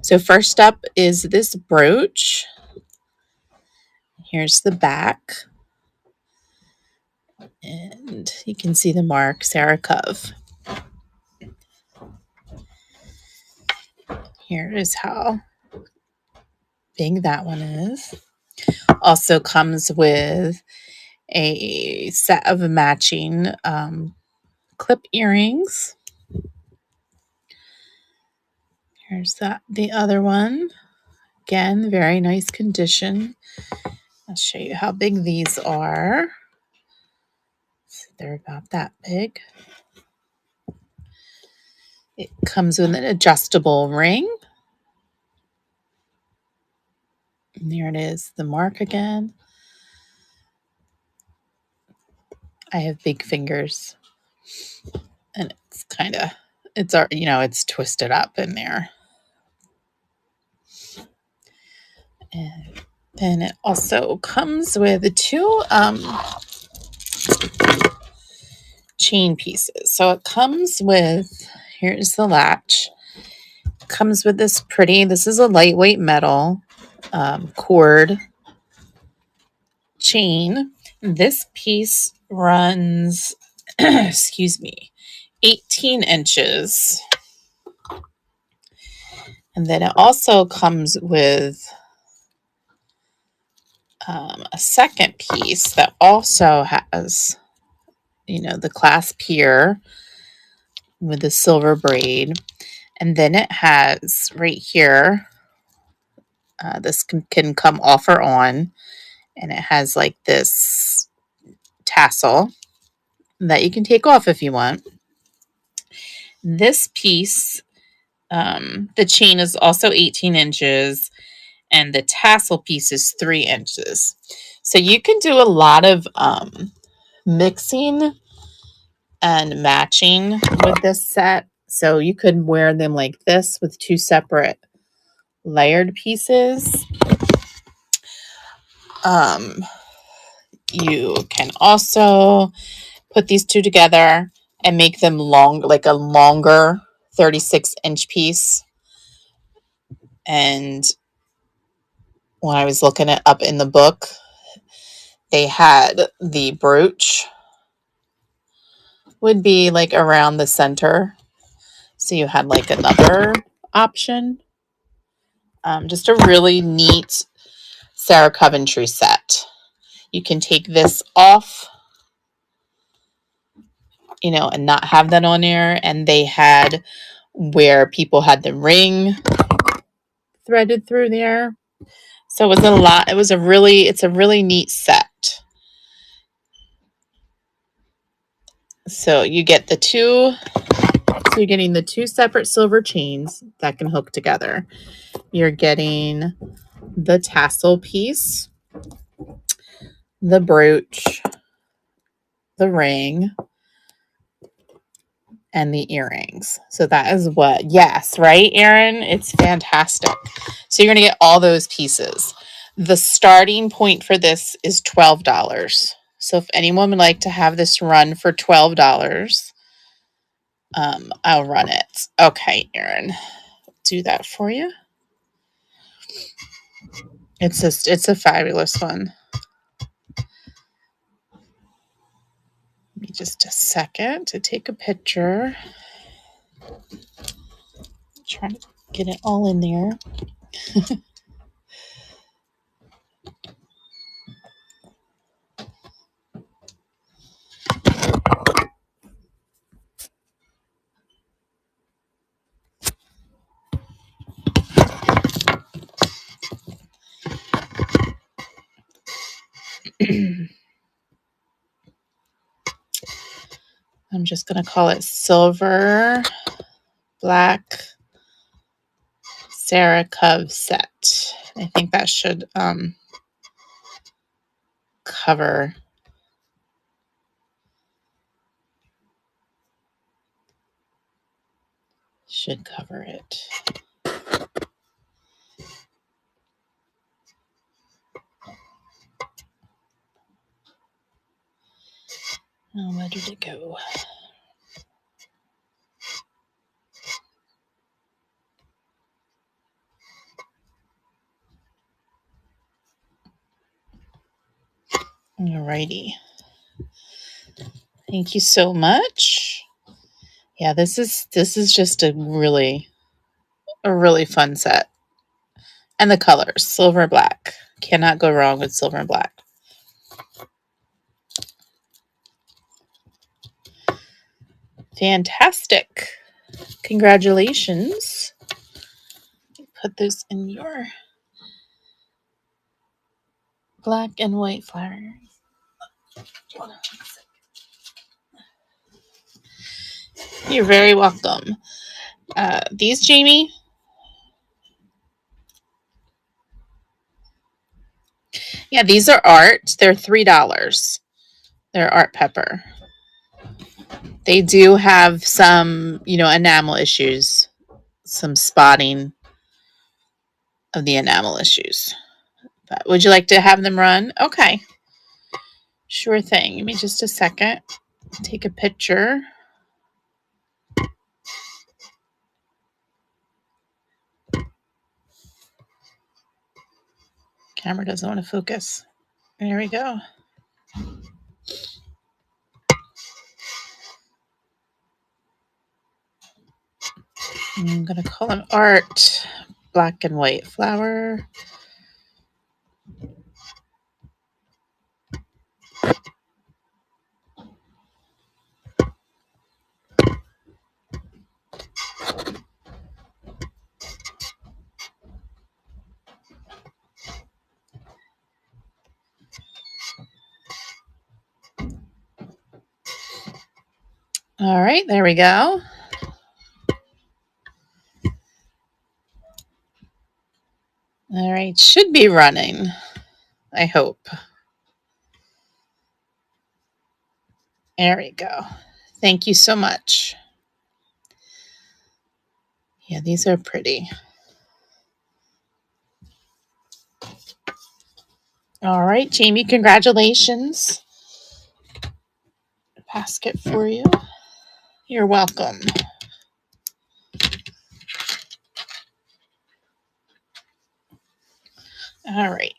So first up is this brooch. Here's the back. And you can see the mark, Sarah Cove. Here is how big that one is. Also comes with a set of matching clip earrings. Here's the other one. Again, very nice condition. I'll show you how big these are. So they're about that big. It comes with an adjustable ring. And there it is, the mark again. I have big fingers. And it's it's twisted up in there. And then it also comes with 2 chain pieces. So it comes with, here's the latch. It comes with this is a lightweight metal cord chain. This piece runs, excuse me, 18 inches. And then it also comes with a second piece that also has, the clasp here with the silver braid. And then it has right here, this can come off or on. And it has like this tassel that you can take off if you want. This piece, the chain is also 18 inches. And the tassel piece is 3 inches. So you can do a lot of mixing and matching with this set. So you could wear them like this with 2 separate layered pieces. You can also put these 2 together and make them like a longer 36-inch piece. And when I was looking it up in the book, they had the brooch would be like around the center. So you had like another option. Just a really neat Sarah Coventry set. You can take this off, and not have that on there. And they had where people had the ring threaded through there. So it was a lot. It's a really neat set. So you get so you're getting the two separate silver chains that can hook together. You're getting the tassel piece, the brooch, the ring, and the earrings. So that is yes, right, Erin? It's fantastic. So you're going to get all those pieces. The starting point for this is $12. So if anyone would like to have this run for $12, I'll run it. Okay, Erin, do that for you. It's a fabulous one. Give me just a second to take a picture. Try to get it all in there. I'm just going to call it Silver Black Sarah Cove set. I think that should cover it. Oh, where did it go? Alrighty. Thank you so much. Yeah, this is just a really fun set. And the colors, silver and black. Cannot go wrong with silver and black. Fantastic. Congratulations. Put this in your black and white flower. You're very welcome. These, Jamie? Yeah, these are art. They're $3. They're art pepper. They do have some, enamel issues, some spotting of the enamel issues. But would you like to have them run? Okay. Sure thing. Give me just a second. Take a picture. Camera doesn't want to focus. There we go. I'm going to call them art. Black and white flower. All right, there we go. All right, should be running, I hope. There we go. Thank you so much. Yeah, these are pretty. All right, Jamie, congratulations. Basket for you. You're welcome. All right.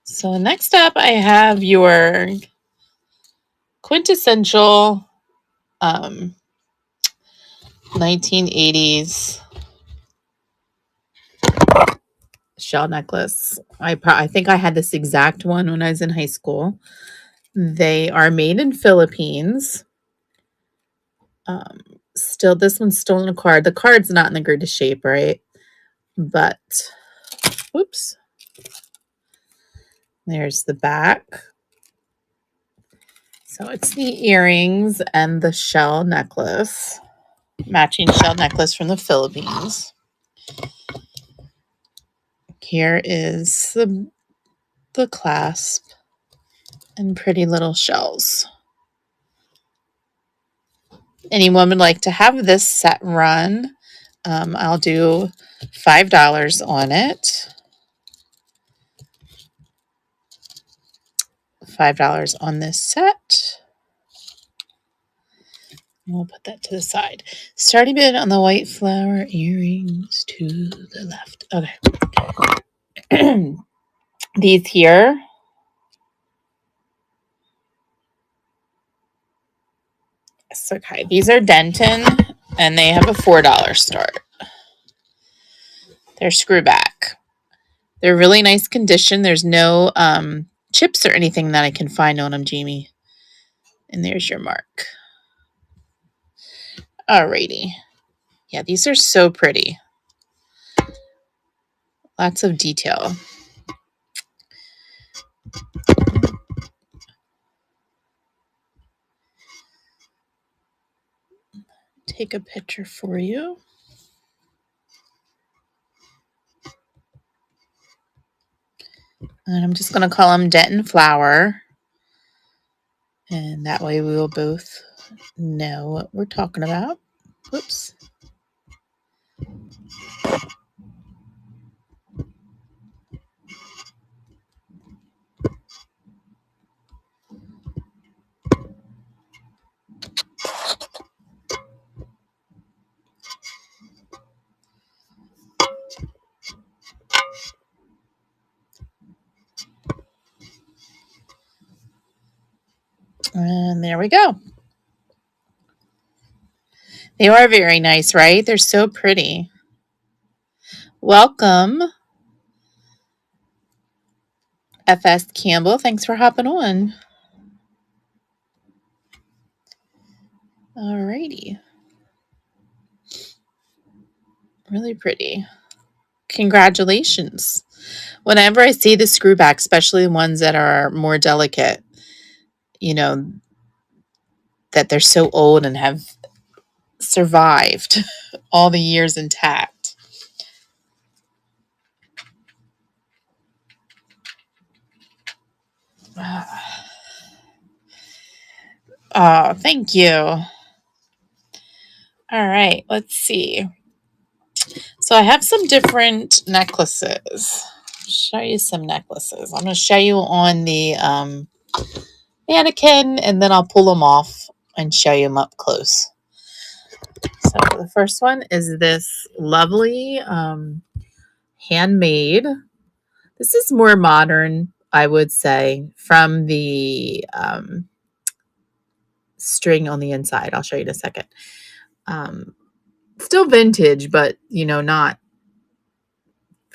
So next up, I have your quintessential 1980s shell necklace. I think I had this exact one when I was in high school. They are made in Philippines. Still, this one's still in a card. The card's not in the greatest shape, right? But, whoops. There's the back. So it's the earrings and the shell necklace. Matching shell necklace from the Philippines. Here is the clasp and pretty little shells. Anyone would like to have this set run, I'll do $5 on it. $5 on this set. We'll put that to the side. Starting bid on the white flower earrings to the left. Okay. These here. Yes, okay. These are Denton, and they have a $4 start. They're screw back. They're really nice condition. There's no chips or anything that I can find on them, Jamie. And there's your mark. Alrighty. Yeah, these are so pretty. Lots of detail. Take a picture for you. And I'm just going to call them Denton Flower. And that way we will both know what we're talking about. Whoops. And there we go. They are very nice, right? They're so pretty. Welcome, FS Campbell. Thanks for hopping on. Alrighty. Really pretty. Congratulations. Whenever I see the screwback, especially the ones that are more delicate, you know, that they're so old and have survived all the years intact. Oh, thank you. All right, let's see. So I have some different necklaces. Show you some necklaces. I'm going to show you on the mannequin, and then I'll pull them off and show you them up close. So the first one is this lovely handmade. This is more modern, I would say, from the string on the inside. I'll show you in a second. Still vintage, but, you know, not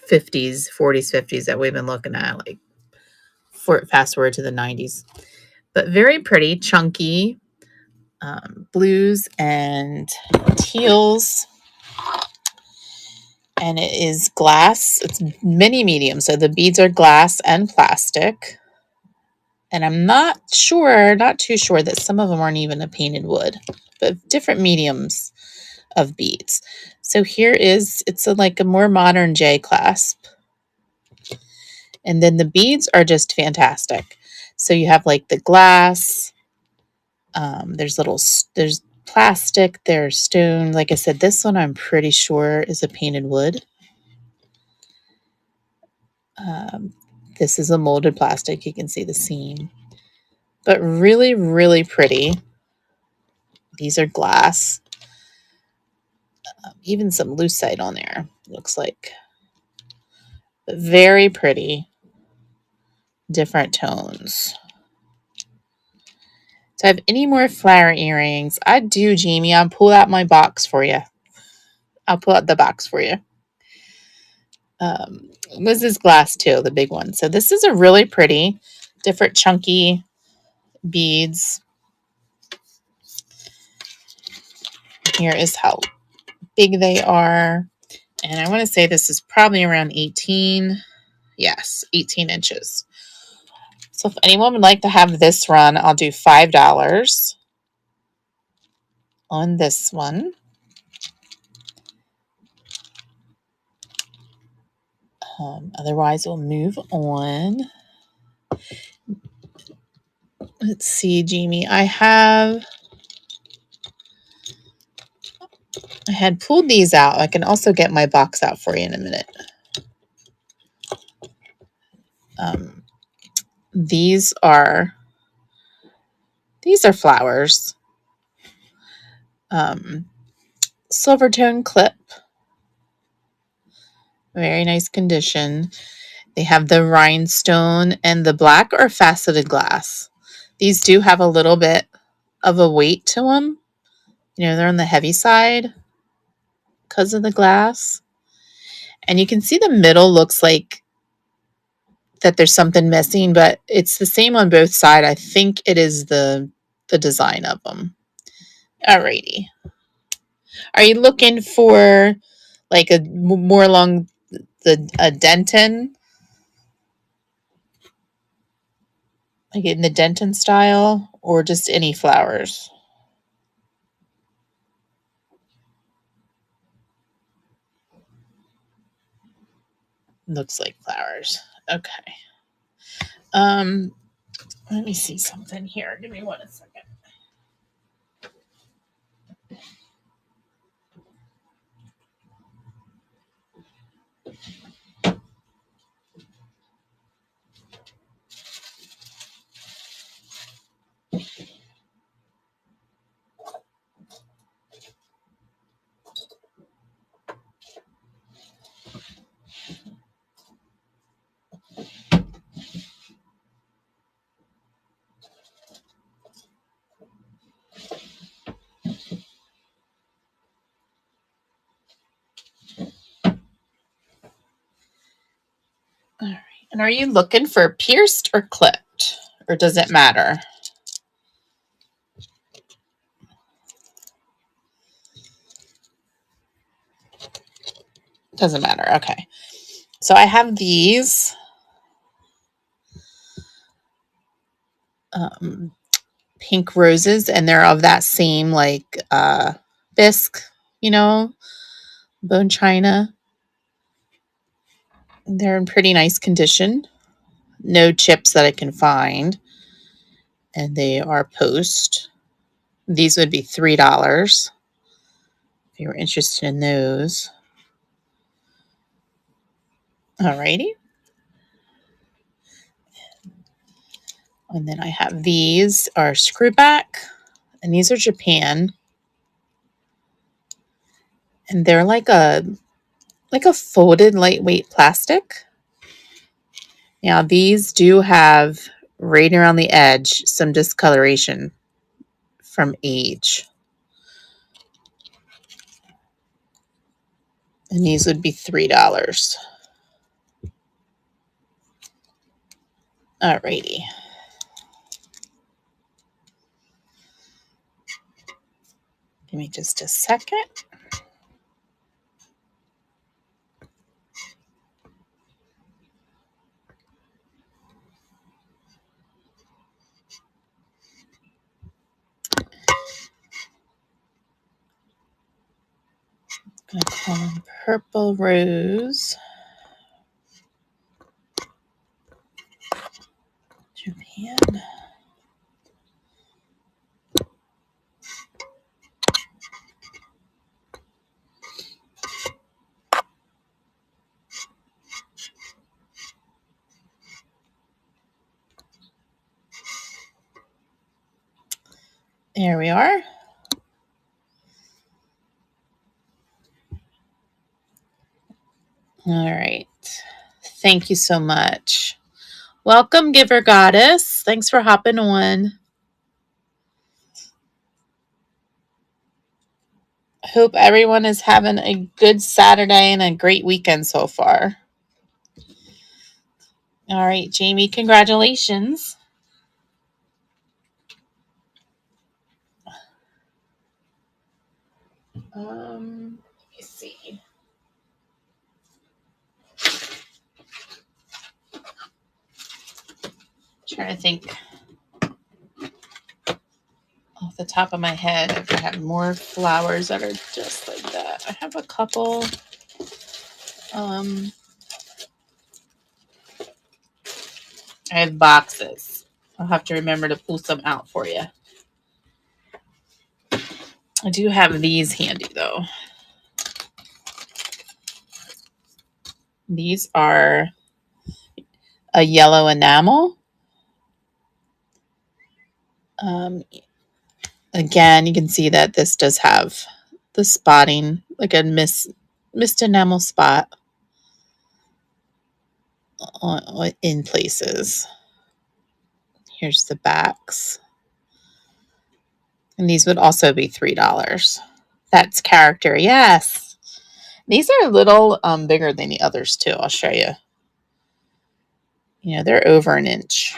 50s, 40s, 50s that we've been looking at, like fast forward to the 90s. But very pretty, chunky, blues and teals. And it is glass. It's mini medium. So the beads are glass and plastic. And I'm not too sure that some of them aren't even a painted wood, but different mediums of beads. So here is, it's like a more modern J clasp. And then the beads are just fantastic. So you have like the glass, there's plastic, there's stone. Like I said, this one I'm pretty sure is a painted wood. This is a molded plastic. You can see the seam. But really, really pretty. These are glass. Even some lucite on there, looks like. but very pretty. Different tones. Do I have any more flower earrings? I do, Jamie. I'll pull out my box for you. I'll pull out the box for you. This is glass too, the big one. So this is a really pretty, different chunky beads. Here is how big they are. And I want to say this is probably around 18. Yes, 18 inches. So if anyone would like to have this run, I'll do $5 on this one. Otherwise, we'll move on. Let's see, Jamie. I had pulled these out. I can also get my box out for you in a minute. These are flowers. Silver tone clip. Very nice condition. They have the rhinestone and the black or faceted glass. These do have a little bit of a weight to them. You know, they're on the heavy side because of the glass. And you can see the middle looks like that there's something missing, but it's the same on both sides. I think it is the design of them. Alrighty. Are you looking for like a more along a Denton? Like in the Denton style, or just any flowers? Looks like flowers. Okay. Let me see something here. Give me 1 second. All right. And are you looking for pierced or clipped? Or does it matter? Doesn't matter. Okay. So I have these pink roses, and they're of that same like bisque, you know, bone china. They're in pretty nice condition. No chips that I can find. And they are post. These would be $3 if you were interested in those. Alrighty. And then I have these are screwback, and these are Japan. And they're like a folded lightweight plastic. Now these do have right around the edge some discoloration from age. And these would be $3. Alrighty. Give me just a second. I'm going to call them Purple Rose. Japan. There we are. All right. Thank you so much. Welcome, Giver Goddess. Thanks for hopping on. Hope everyone is having a good Saturday and a great weekend so far. All right, Jamie, congratulations. Let me see. Trying to think off the top of my head if I have more flowers that are just like that. I have a couple. I have boxes. I'll have to remember to pull some out for you. I do have these handy though. These are a yellow enamel. Again, you can see that this does have the spotting, like a mist enamel spot in places. Here's the backs. And these would also be $3. That's character, yes. These are a little bigger than the others too. I'll show you. You know, they're over an inch.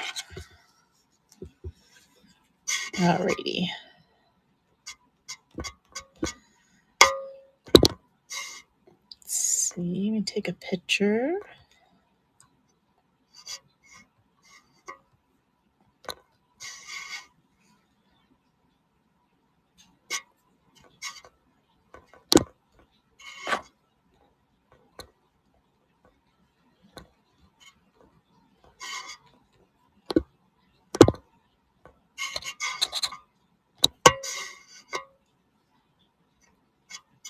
Alrighty. Let's see, let me take a picture.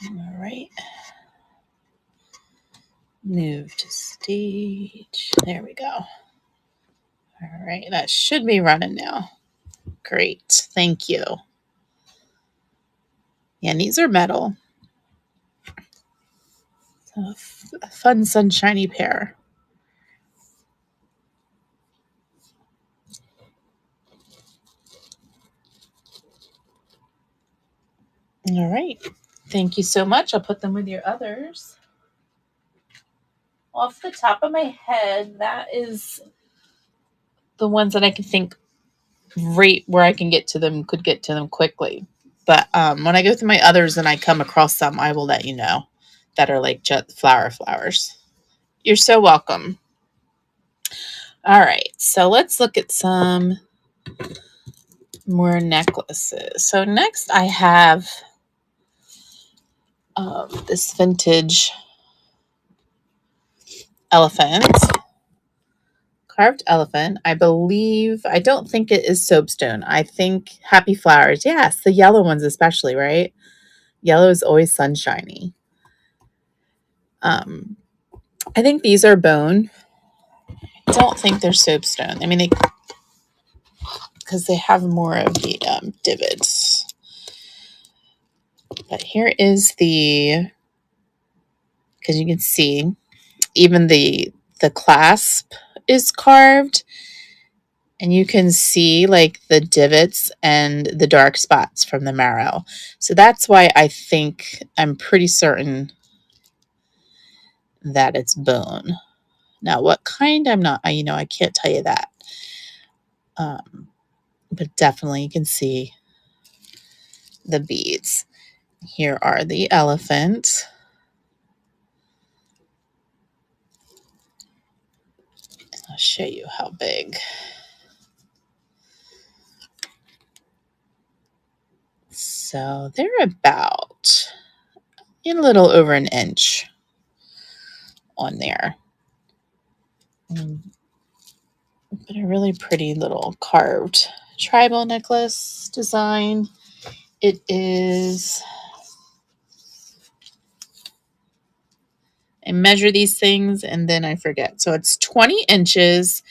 All right. Move to stage. There we go. All right, that should be running now. Great, thank you. Yeah, and these are metal. So a fun sunshiny pair. All right. Thank you so much. I'll put them with your others. Off the top of my head, that is the ones that I can think right where I can get to them, could get to them quickly. But when I go through my others and I come across some, I will let you know that are like jet flowers. You're so welcome. All right. So let's look at some more necklaces. So next I have this vintage elephant, carved elephant. I don't think it is soapstone. I think Happy Flowers. Yes, the yellow ones especially, right? Yellow is always sunshiny. I think these are bone. I don't think they're soapstone. I mean, because they have more of the divots. But here is because you can see even the clasp is carved, and you can see like the divots and the dark spots from the marrow. So that's why I'm pretty certain that it's bone. Now, what kind I'm not, I can't tell you that. But definitely you can see the beads. Here are the elephant. I'll show you how big. So they're about a little over an inch on there. But a really pretty little carved tribal necklace design. It is, I measure these things and then I forget. So it's 20 inches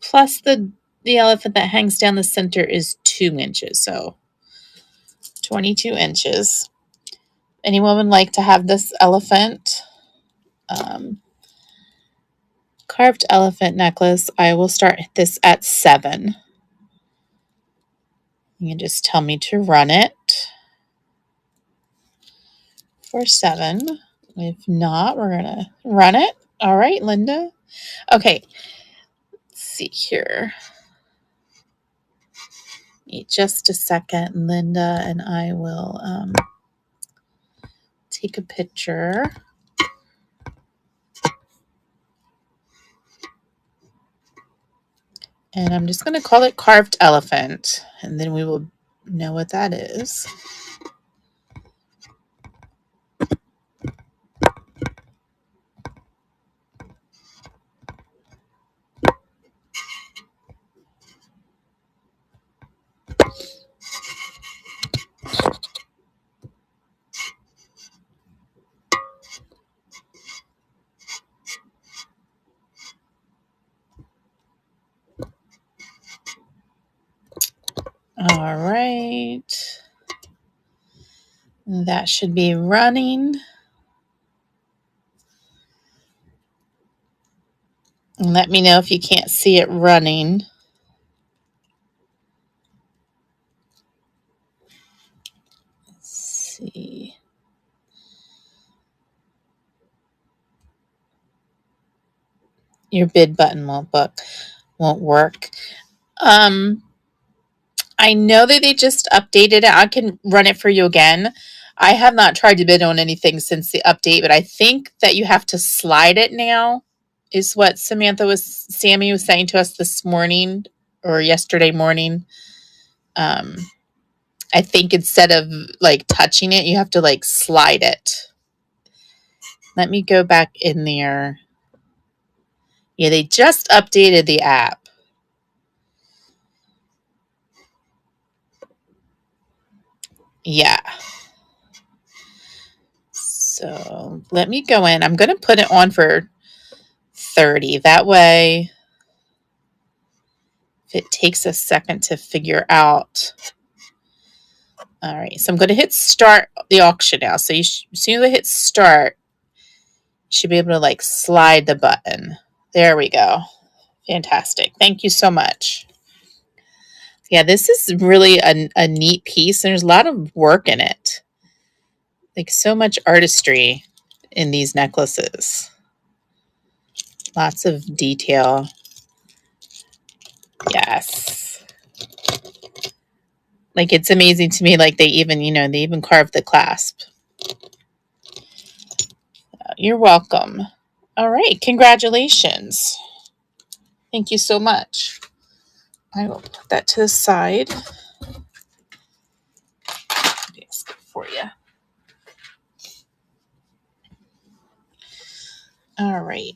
plus the elephant that hangs down the center is 2 inches. So 22 inches. Anyone would like to have this elephant? Carved elephant necklace. I will start this at 7. You can just tell me to run it for 7. If not, we're going to run it. All right, Linda. Okay, let's see here. Just a second, Linda, and I will take a picture. And I'm just going to call it carved elephant, and then we will know what that is. All right. That should be running. And let me know if you can't see it running. Let's see. Your bid button won't work. I know that they just updated it. I can run it for you again. I have not tried to bid on anything since the update, but I think that you have to slide it now, is what Sammy was saying to us this morning or yesterday morning. I think instead of like touching it, you have to like slide it. Let me go back in there. Yeah, they just updated the app. Yeah. So let me go in. I'm going to put it on for 30. That way, if it takes a second to figure out. All right. So I'm going to hit start the auction now. So as soon as I hit start, you should be able to like slide the button. There we go. Fantastic. Thank you so much. Yeah, this is really a neat piece. There's a lot of work in it. Like so much artistry in these necklaces. Lots of detail. Yes. Like it's amazing to me. Like they even carved the clasp. You're welcome. All right. Congratulations. Thank you so much. I will put that to the side. It's good for you. All right.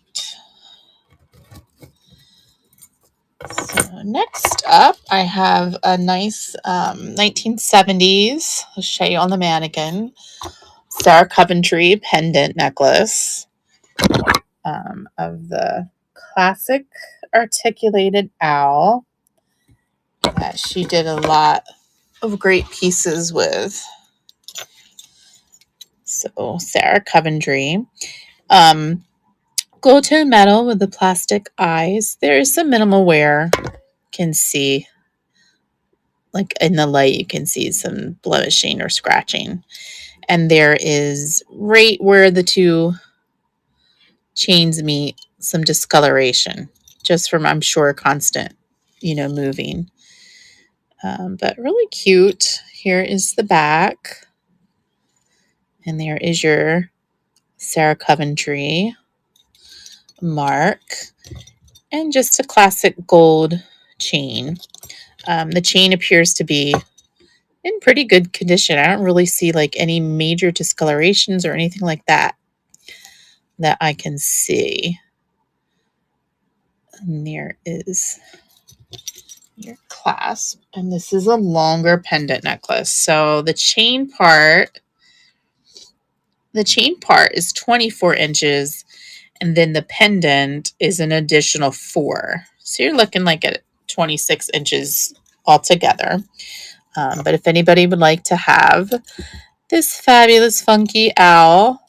So next up, I have a nice 1970s. I'll show you on the mannequin. Sarah Coventry pendant necklace of the classic articulated owl that she did a lot of great pieces with. So Sarah Coventry. Gold tone metal with the plastic eyes. There is some minimal wear. You can see, like in the light, you can see some blemishing or scratching. And there is right where the two chains meet, some discoloration, just from, I'm sure, constant, moving. But really cute. Here is the back. And there is your Sarah Coventry mark. And just a classic gold chain. The chain appears to be in pretty good condition. I don't really see like any major discolorations or anything like that I can see. And there is your clasp. And this is a longer pendant necklace. So the chain part is 24 inches. And then the pendant is an additional 4. So you're looking like at 26 inches altogether. But if anybody would like to have this fabulous funky owl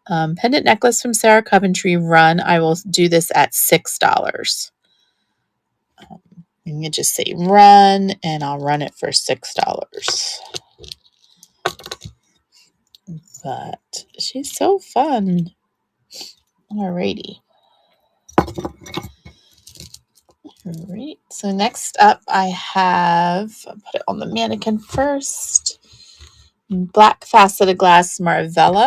Pendant necklace from Sarah Coventry run. I will do this at $6. You can just say run, and I'll run it for $6. But she's so fun. Alrighty. All right. So next up, I have, I'll put it on the mannequin first. Black faceted glass Marvella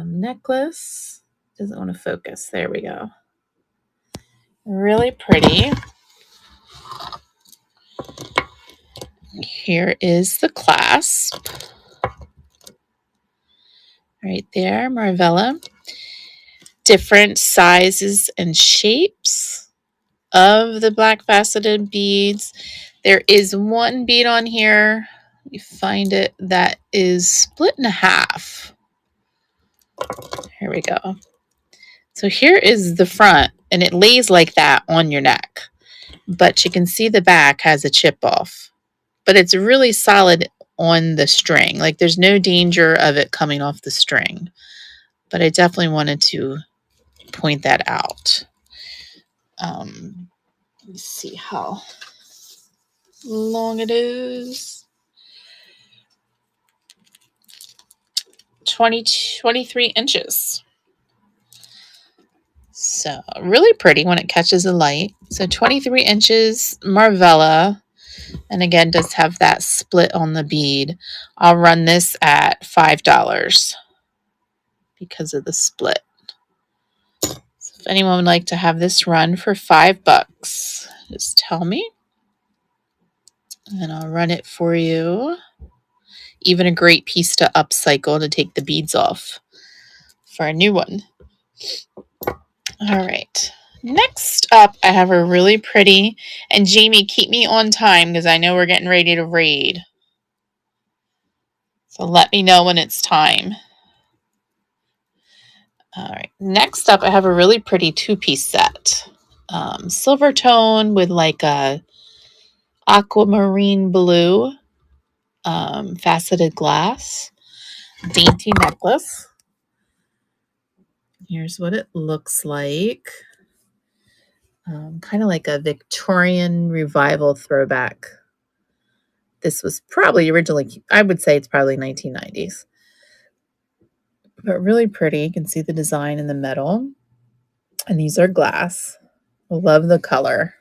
necklace. Doesn't want to focus. There we go. Really pretty. Here is the clasp. Right there, Marvella. Different sizes and shapes of the black faceted beads. There is one bead on here. You find it that is split in half. Here we go. So here is the front, and it lays like that on your neck. But you can see the back has a chip off. But it's really solid on the string. Like there's no danger of it coming off the string. But I definitely wanted to point that out. Let me see how long it is. 23 inches. So really pretty when it catches the light. So 23 inches Marvella. And again, does have that split on the bead. I'll run this at $5 because of the split. So if anyone would like to have this run for $5, just tell me. And I'll run it for you. Even a great piece to upcycle to take the beads off for a new one. All right. Next up, I have a really pretty, and Jamie, keep me on time because I know we're getting ready to raid. So let me know when it's time. All right. Next up, I have a really pretty two-piece set. Silver tone with like a aquamarine blue faceted glass. Dainty necklace. Here's what it looks like. Kind of like a Victorian revival throwback. This was probably originally, I would say it's probably 1990s. But really pretty. You can see the design in the metal. And these are glass. I love the color.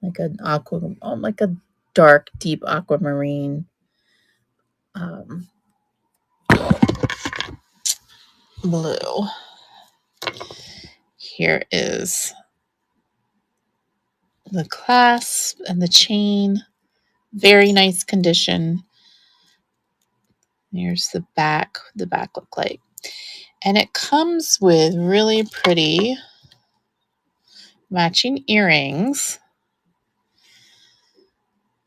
Like an like a dark, deep aquamarine. Blue. Here is the clasp and the chain. Very nice condition. Here's the back. The back look like. And it comes with really pretty matching earrings.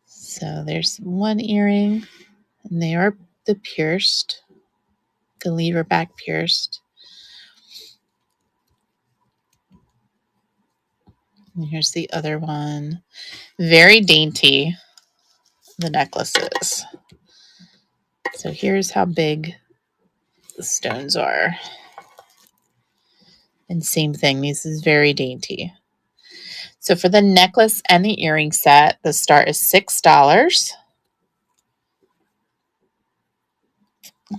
So there's one earring, and they are the pierced, the lever back pierced. And here's the other one. Very dainty, the necklace is. So here's how big the stones are. And same thing, this is very dainty. So for the necklace and the earring set, the start is $6.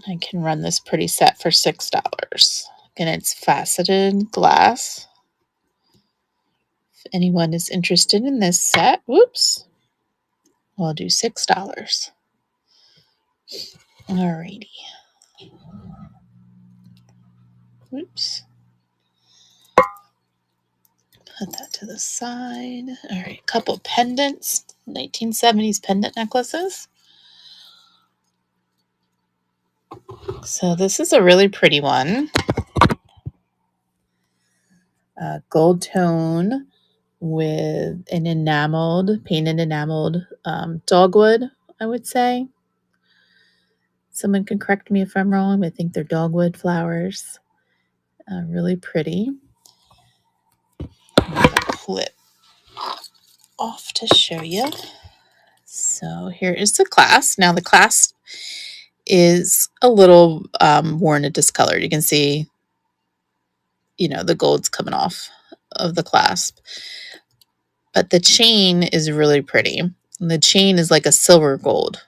I can run this pretty set for $6. Again, it's faceted glass. If anyone is interested in this set, whoops, we'll do $6. Alrighty. Whoops. Put that to the side. All right, a couple pendants, 1970s pendant necklaces. So this is a really pretty one. Gold tone with an enameled, painted enameled dogwood, I would say. Someone can correct me if I'm wrong, but I think they're dogwood flowers. Really pretty. I'm going to pull it off to show you. So here is the clasp. Now the clasp is a little worn and discolored. You can see, the gold's coming off of the clasp. But the chain is really pretty. And the chain is like a silver gold.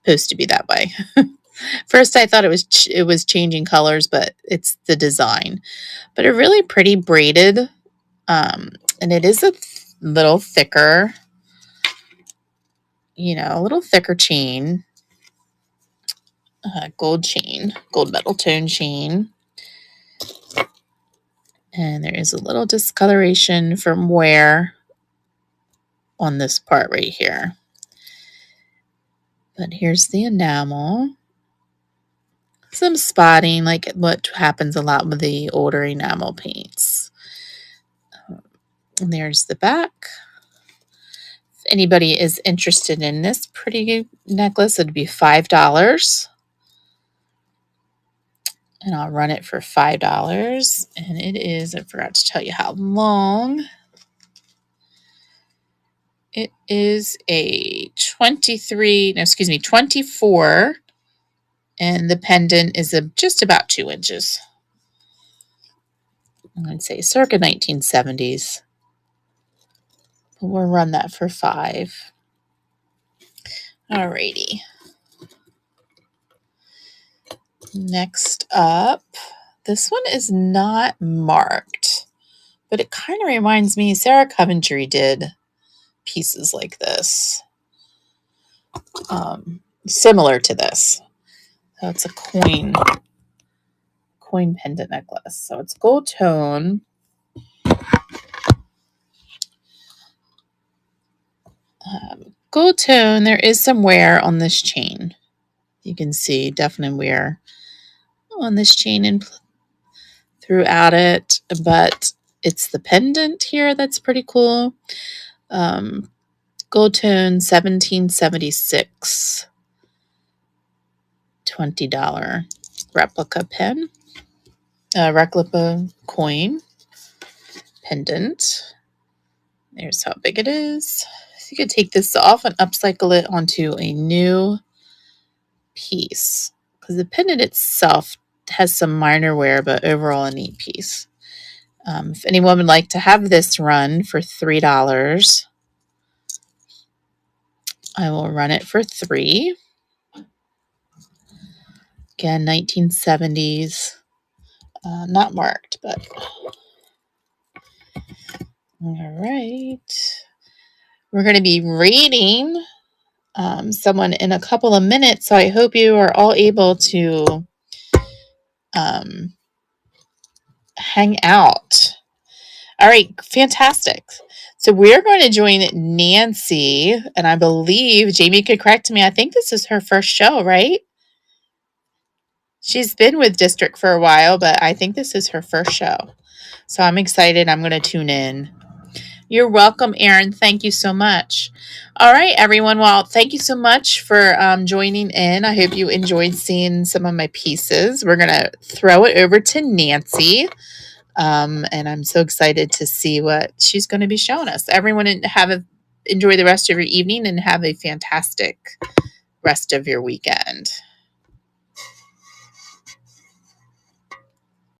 It's supposed to be that way. First, I thought it was changing colors, but it's the design. But a really pretty braided, and it is a little thicker, a little thicker chain, gold metal tone chain. And there is a little discoloration from wear on this part right here. But here's the enamel. Some spotting, like what happens a lot with the older enamel paints. And there's the back. If anybody is interested in this pretty necklace, it'd be $5. And I'll run it for $5. And it is, I forgot to tell you how long. It is a 24. And the pendant is just about 2 inches. I'd say circa 1970s. But we'll run that for $5. Alrighty. Next up, this one is not marked, but it kind of reminds me, Sarah Coventry did pieces like this, similar to this. So it's a coin pendant necklace. So it's gold tone. Gold tone, there is some wear on this chain. You can see definite wear on this chain and throughout it, but it's the pendant here that's pretty cool. Gold tone, 1776, $20 replica replica coin pendant. There's how big it is. So you could take this off and upcycle it onto a new piece, because the pendant itself has some minor wear, but overall a neat piece. If anyone would like to have this run for $3, I will run it for $3. Again, 1970s. Not marked, but all right. We're going to be rating someone in a couple of minutes, so I hope you are all able to hang out. All right, fantastic. So we're going to join Nancy, and I believe Jamie could correct me. I think this is her first show, right? She's been with District for a while, but I think this is her first show. So I'm excited. I'm going to tune in. You're welcome, Erin. Thank you so much. All right, everyone. Well, thank you so much for joining in. I hope you enjoyed seeing some of my pieces. We're going to throw it over to Nancy. And I'm so excited to see what she's going to be showing us. Everyone enjoy the rest of your evening and have a fantastic rest of your weekend.